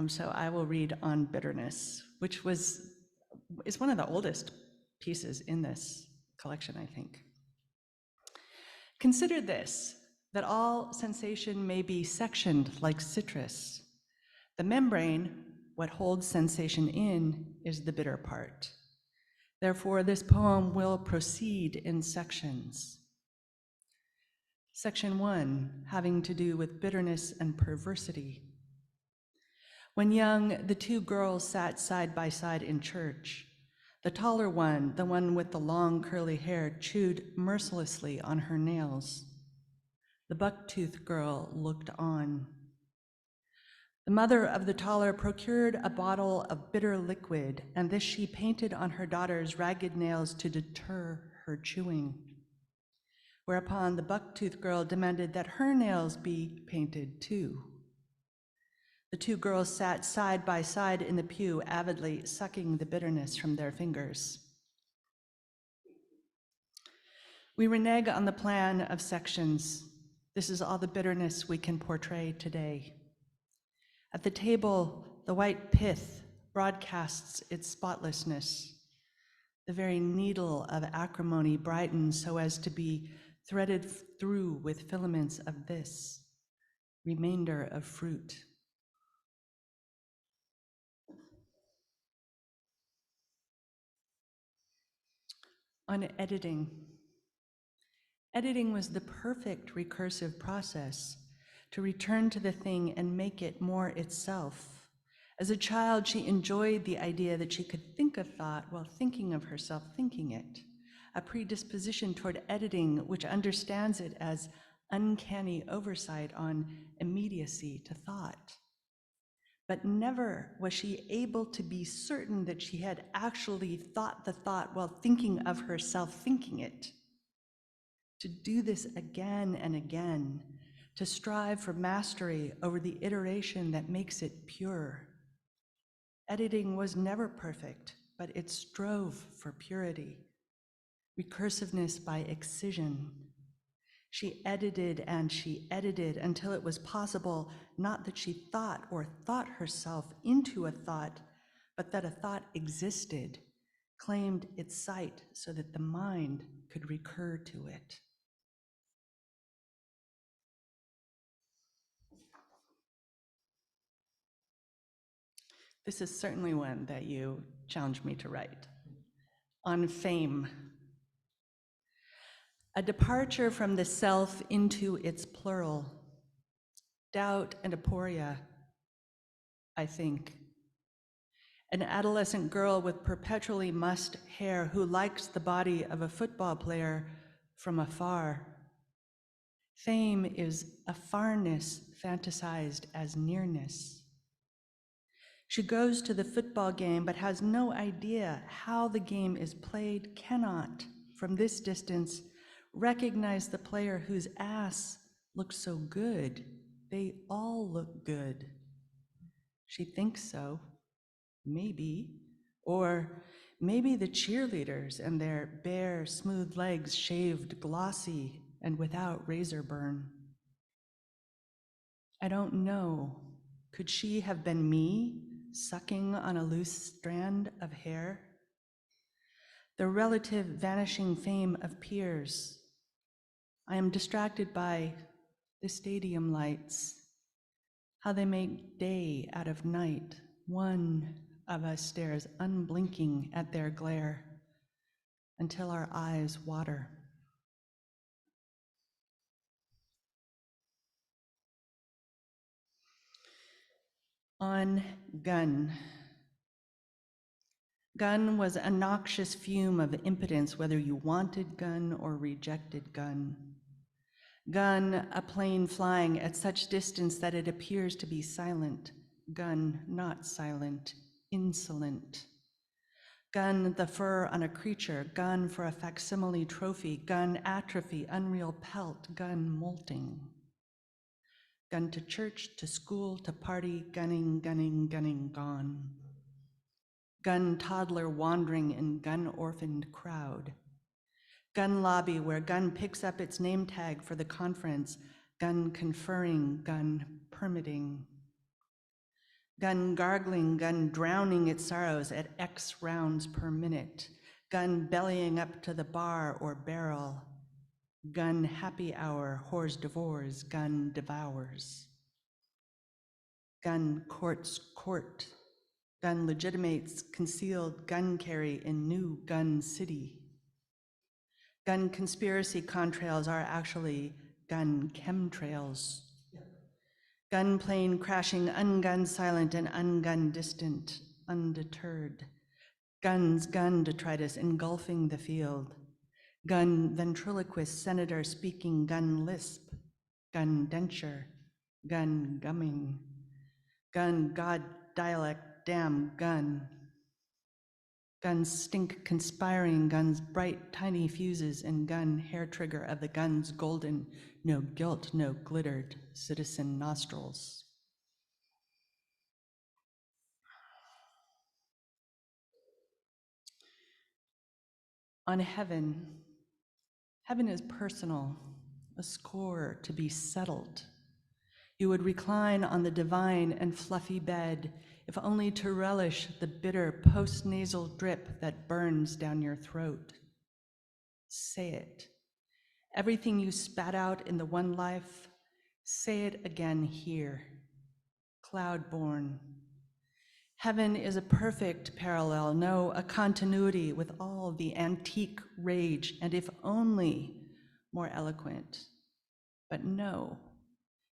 So I will read On Bitterness, which is one of the oldest pieces in this collection, I think. Consider this, that all sensation may be sectioned like citrus. The membrane, what holds sensation in, is the bitter part. Therefore, this poem will proceed in sections. Section 1, having to do with bitterness and perversity. When young, the two girls sat side by side in church. The taller one, the one with the long curly hair, chewed mercilessly on her nails. The buck-toothed girl looked on. The mother of the taller procured a bottle of bitter liquid, and this she painted on her daughter's ragged nails to deter her chewing. Whereupon the buck-toothed girl demanded that her nails be painted too. The two girls sat side by side in the pew, avidly sucking the bitterness from their fingers. We renege on the plan of sections. This is all the bitterness we can portray today. At the table, the white pith broadcasts its spotlessness. The very needle of acrimony brightens so as to be threaded through with filaments of this, remainder of fruit. On editing. Editing was the perfect recursive process to return to the thing and make it more itself. As a child, she enjoyed the idea that she could think a thought while thinking of herself thinking it, a predisposition toward editing which understands it as uncanny oversight on immediacy to thought. But never was she able to be certain that she had actually thought the thought while thinking of herself thinking it. To do this again and again, to strive for mastery over the iteration that makes it pure. Editing was never perfect, but it strove for purity, recursiveness by excision. She edited and she edited until it was possible not that she thought or thought herself into a thought, but that a thought existed, claimed its site so that the mind could recur to it. This is certainly one that you challenged me to write. On fame. A departure from the self into its plural. Doubt and aporia, I think. An adolescent girl with perpetually mussed hair who likes the body of a football player from afar. Fame is a farness fantasized as nearness. She goes to the football game but has no idea how the game is played, cannot, from this distance, recognize the player whose ass looks so good. They all look good. She thinks so, maybe. Or maybe the cheerleaders and their bare, smooth legs shaved glossy and without razor burn. I don't know. Could she have been me, sucking on a loose strand of hair? The relative vanishing fame of peers. I am distracted by the stadium lights, how they make day out of night. One of us stares unblinking at their glare until our eyes water. On gun. Gun was a noxious fume of impotence, whether you wanted gun or rejected gun. Gun, a plane flying at such distance that it appears to be silent. Gun, not silent, insolent. Gun, the fur on a creature. Gun for a facsimile trophy. Gun, atrophy, unreal pelt. Gun, molting. Gun to church, to school, to party. Gunning, gunning, gunning, gone. Gun toddler wandering in gun-orphaned crowd. Gun lobby where gun picks up its name tag for the conference. Gun conferring, gun permitting. Gun gargling, gun drowning its sorrows at X rounds per minute. Gun bellying up to the bar or barrel. Gun happy hour, whores divorce, gun devours. Gun courts court. Gun legitimates concealed gun carry in new gun city. Gun conspiracy contrails are actually gun chemtrails. Gun plane crashing, ungun silent and ungun distant, undeterred. Guns, gun detritus engulfing the field. Gun ventriloquist senator speaking gun lisp. Gun denture, gun gumming. Gun god dialect, damn gun. Guns stink conspiring, guns bright tiny fuses, and gun hair trigger of the gun's golden, no guilt, no glittered citizen nostrils. On heaven, heaven is personal, a score to be settled. You would recline on the divine and fluffy bed, if only to relish the bitter post-nasal drip that burns down your throat. Say it. Everything you spat out in the one life, say it again here. Cloud-born. Heaven is a perfect parallel, no, a continuity with all the antique rage, and if only more eloquent. But no,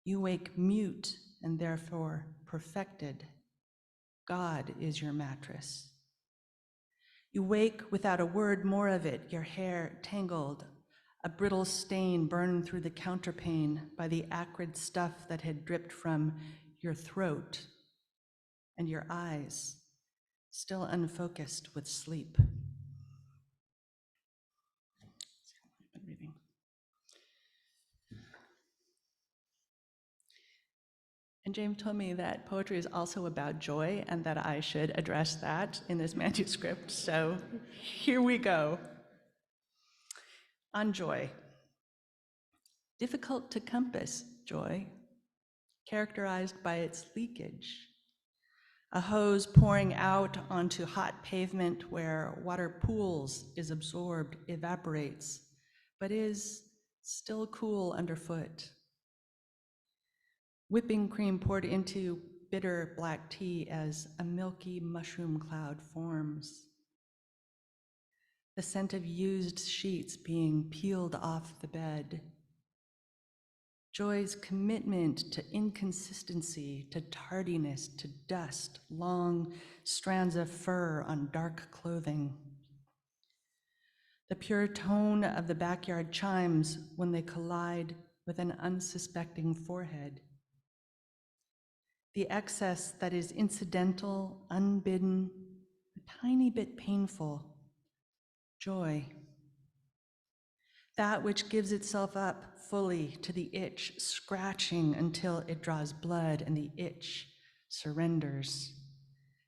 you wake mute and therefore perfected. God is your mattress. You wake without a word more of it, your hair tangled, a brittle stain burned through the counterpane by the acrid stuff that had dripped from your throat, and your eyes still unfocused with sleep. And James told me that poetry is also about joy and that I should address that in this manuscript. So here we go. On joy. Difficult to compass joy, characterized by its leakage. A hose pouring out onto hot pavement where water pools, is absorbed, evaporates, but is still cool underfoot. Whipping cream poured into bitter black tea as a milky mushroom cloud forms. The scent of used sheets being peeled off the bed. Joy's commitment to inconsistency, to tardiness, to dust, long strands of fur on dark clothing. The pure tone of the backyard chimes when they collide with an unsuspecting forehead. The excess that is incidental, unbidden, a tiny bit painful. Joy. That which gives itself up fully to the itch, scratching until it draws blood and the itch surrenders.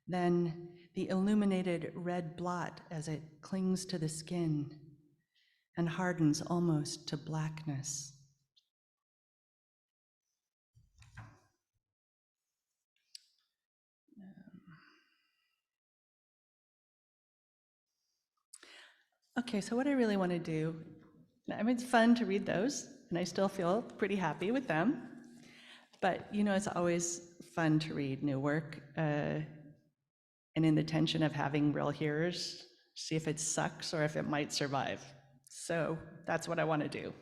Then the illuminated red blot as it clings to the skin and hardens almost to blackness. Okay, so what I really want to do, I mean, it's fun to read those, and I still feel pretty happy with them. But it's always fun to read new work, and in the tension of having real hearers, see if it sucks or if it might survive. So that's what I want to do.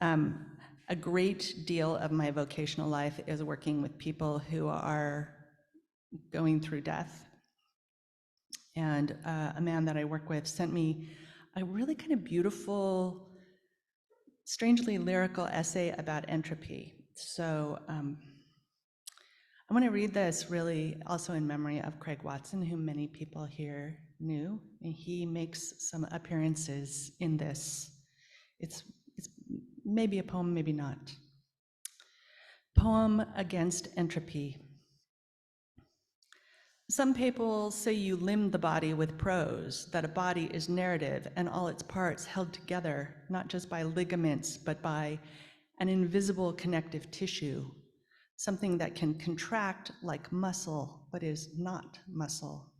A great deal of my vocational life is working with people who are going through death. And a man that I work with sent me a really kind of beautiful, strangely lyrical essay about entropy. So I want to read this really also in memory of Craig Watson, whom many people here knew. And he makes some appearances in this. It's maybe a poem, maybe not. Poem against entropy. Some people say you limn the body with prose, that a body is narrative and all its parts held together, not just by ligaments, but by an invisible connective tissue, something that can contract like muscle, but is not muscle.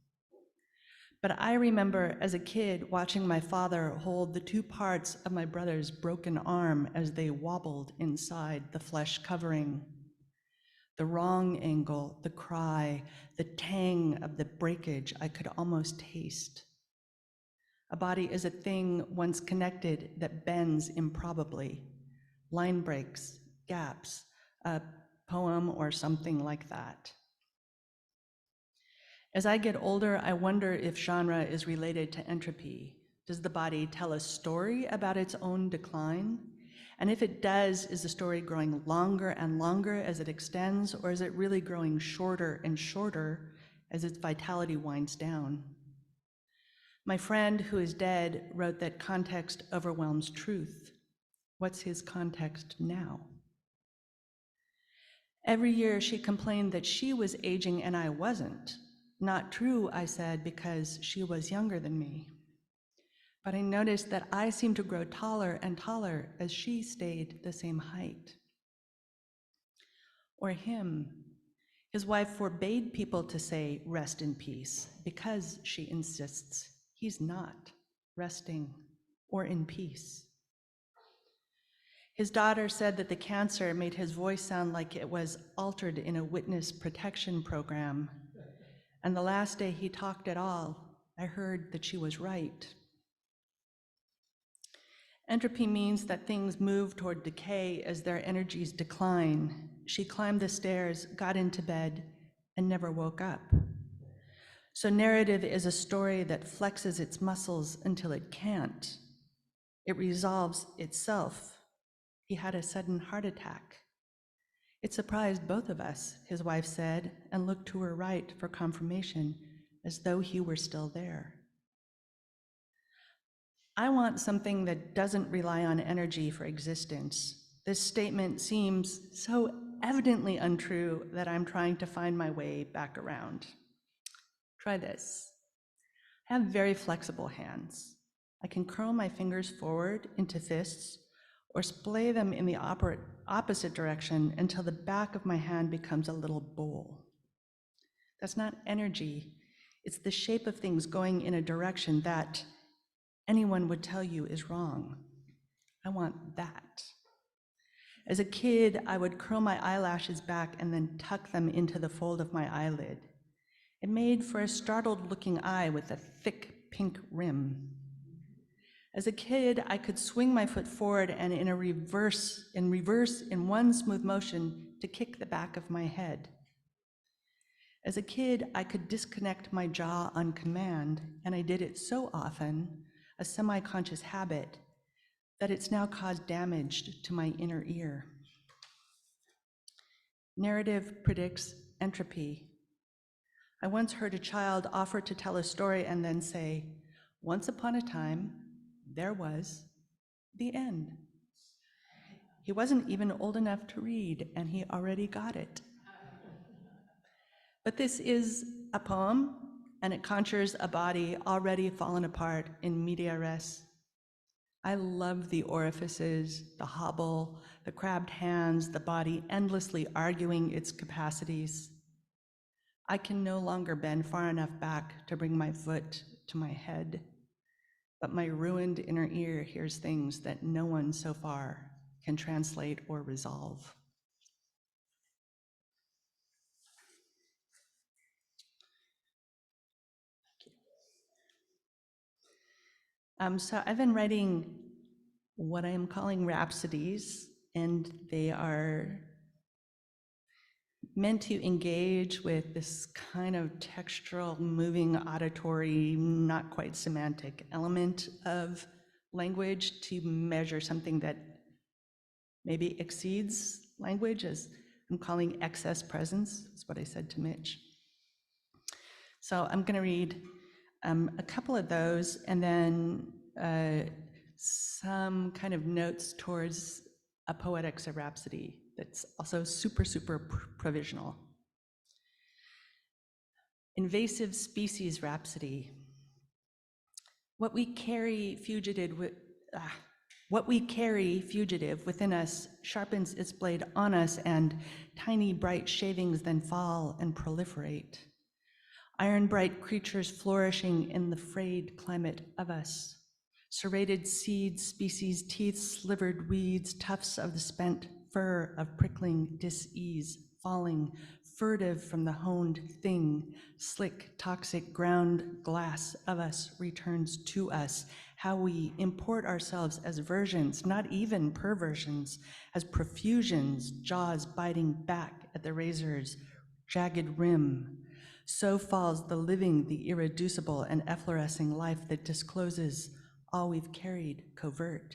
But I remember as a kid watching my father hold the two parts of my brother's broken arm as they wobbled inside the flesh covering. The wrong angle, the cry, the tang of the breakage I could almost taste. A body is a thing once connected that bends improbably. Line breaks, gaps, a poem or something like that. As I get older, I wonder if genre is related to entropy. Does the body tell a story about its own decline? And if it does, is the story growing longer and longer as it extends, or is it really growing shorter and shorter as its vitality winds down? My friend who is dead wrote that context overwhelms truth. What's his context now? Every year she complained that she was aging and I wasn't. Not true, I said, because she was younger than me. But I noticed that I seemed to grow taller and taller as she stayed the same height. Or him. His wife forbade people to say rest in peace because, she insists, he's not resting or in peace. His daughter said that the cancer made his voice sound like it was altered in a witness protection program. And the last day he talked at all, I heard that she was right. Entropy means that things move toward decay as their energies decline. She climbed the stairs, got into bed, and never woke up. So narrative is a story that flexes its muscles until it can't. It resolves itself. He had a sudden heart attack. It surprised both of us, his wife said, and looked to her right for confirmation, as though he were still there. I want something that doesn't rely on energy for existence. This statement seems so evidently untrue that I'm trying to find my way back around. Try this. I have very flexible hands. I can curl my fingers forward into fists or splay them in the opposite direction until the back of my hand becomes a little bowl. That's not energy. It's the shape of things going in a direction that anyone would tell you is wrong. I want that. As a kid, I would curl my eyelashes back and then tuck them into the fold of my eyelid. It made for a startled-looking eye with a thick pink rim. As a kid, I could swing my foot forward and in reverse in one smooth motion to kick the back of my head. As a kid, I could disconnect my jaw on command, and I did it so often, a semi-conscious habit, that it's now caused damage to my inner ear. Narrative predicts entropy. I once heard a child offer to tell a story and then say, once upon a time, there was the end. He wasn't even old enough to read, and he already got it. But this is a poem, and it conjures a body already fallen apart in media res. I love the orifices, the hobble, the crabbed hands, the body endlessly arguing its capacities. I can no longer bend far enough back to bring my foot to my head, but my ruined inner ear hears things that no one so far can translate or resolve. So I've been writing what I am calling rhapsodies, and they are meant to engage with this kind of textural, moving, auditory, not quite semantic element of language to measure something that maybe exceeds language, as I'm calling excess presence, is what I said to Mitch. So I'm going to read a couple of those, and then some kind of notes towards a poetics of rhapsody that's also super, super provisional. Invasive species rhapsody. What we carry fugitive within us sharpens its blade on us, and tiny bright shavings then fall and proliferate. Iron bright creatures flourishing in the frayed climate of us. Serrated seeds, species, teeth, slivered weeds, tufts of the spent fur of prickling dis-ease, falling, furtive from the honed thing, slick, toxic ground glass of us returns to us. How we import ourselves as versions, not even perversions, as profusions, jaws biting back at the razor's jagged rim. So falls the living, the irreducible and efflorescing life that discloses all we've carried covert,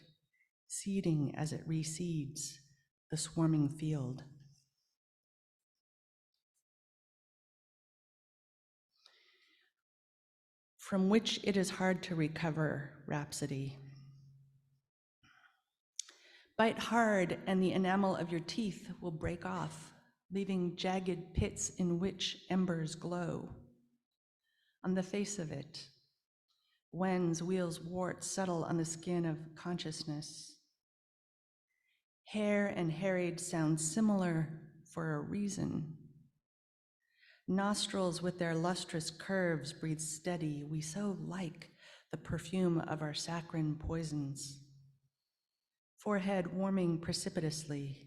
seeding as it reseeds the swarming field. From which it is hard to recover rhapsody. Bite hard and the enamel of your teeth will break off, leaving jagged pits in which embers glow. On the face of it, wens, wheels, warts settle on the skin of consciousness. Hair and harried sound similar for a reason. Nostrils with their lustrous curves breathe steady. We so like the perfume of our saccharine poisons. Forehead warming precipitously.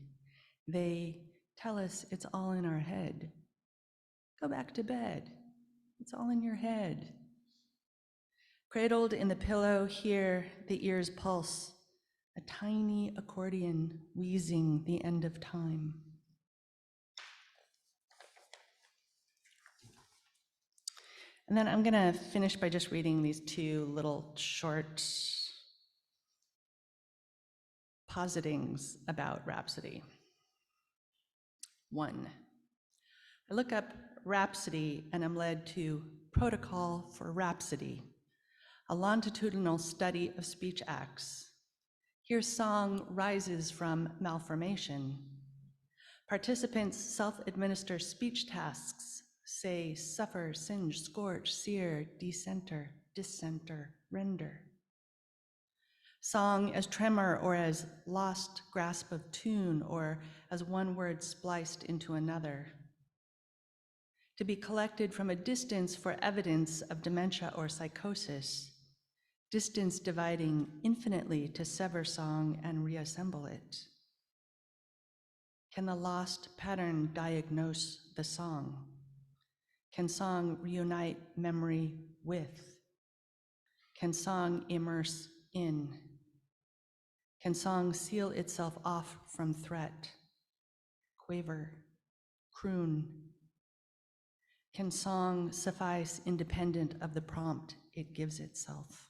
They tell us it's all in our head. Go back to bed. It's all in your head. Cradled in the pillow, hear the ears pulse, a tiny accordion wheezing the end of time. And then I'm going to finish by just reading these two little short positings about rhapsody. 1, I look up rhapsody and I'm led to Protocol for Rhapsody, a longitudinal study of speech acts. Here song rises from malformation. Participants self-administer speech tasks, say, suffer, singe, scorch, sear, decenter, dissenter, render. Song as tremor or as lost grasp of tune or as one word spliced into another. To be collected from a distance for evidence of dementia or psychosis, distance dividing infinitely to sever song and reassemble it. Can the lost pattern diagnose the song? Can song reunite memory with? Can song immerse in? Can song seal itself off from threat? Quaver, croon. Can song suffice independent of the prompt it gives itself?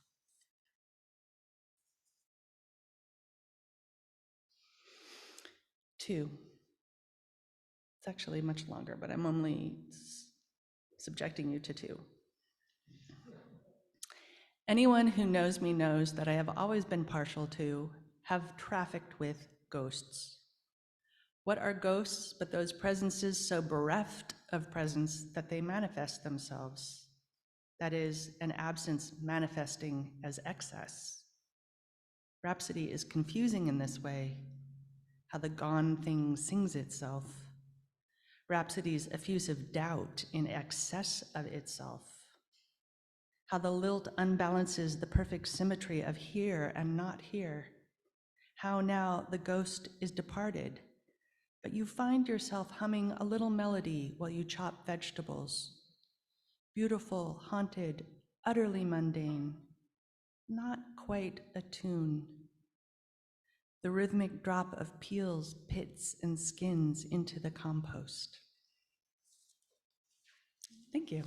Two. It's actually much longer, but I'm only subjecting you to 2. Anyone who knows me knows that I have always been partial to, have trafficked with ghosts. What are ghosts but those presences so bereft of presence that they manifest themselves? That is, an absence manifesting as excess. Rhapsody is confusing in this way, how the gone thing sings itself. Rhapsody's effusive doubt in excess of itself. How the lilt unbalances the perfect symmetry of here and not here. How now the ghost is departed, but you find yourself humming a little melody while you chop vegetables. Beautiful, haunted, utterly mundane, not quite a tune. The rhythmic drop of peels, pits, and skins into the compost. Thank you.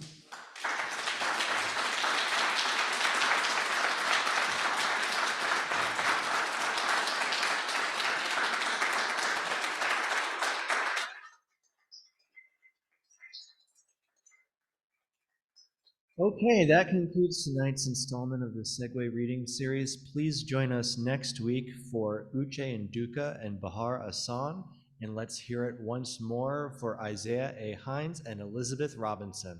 Okay, that concludes tonight's installment of the Segue reading series. Please join us next week for Uche and Duka and Bahar Asan, and let's hear it once more for Isaiah A. Hines and Elizabeth Robinson.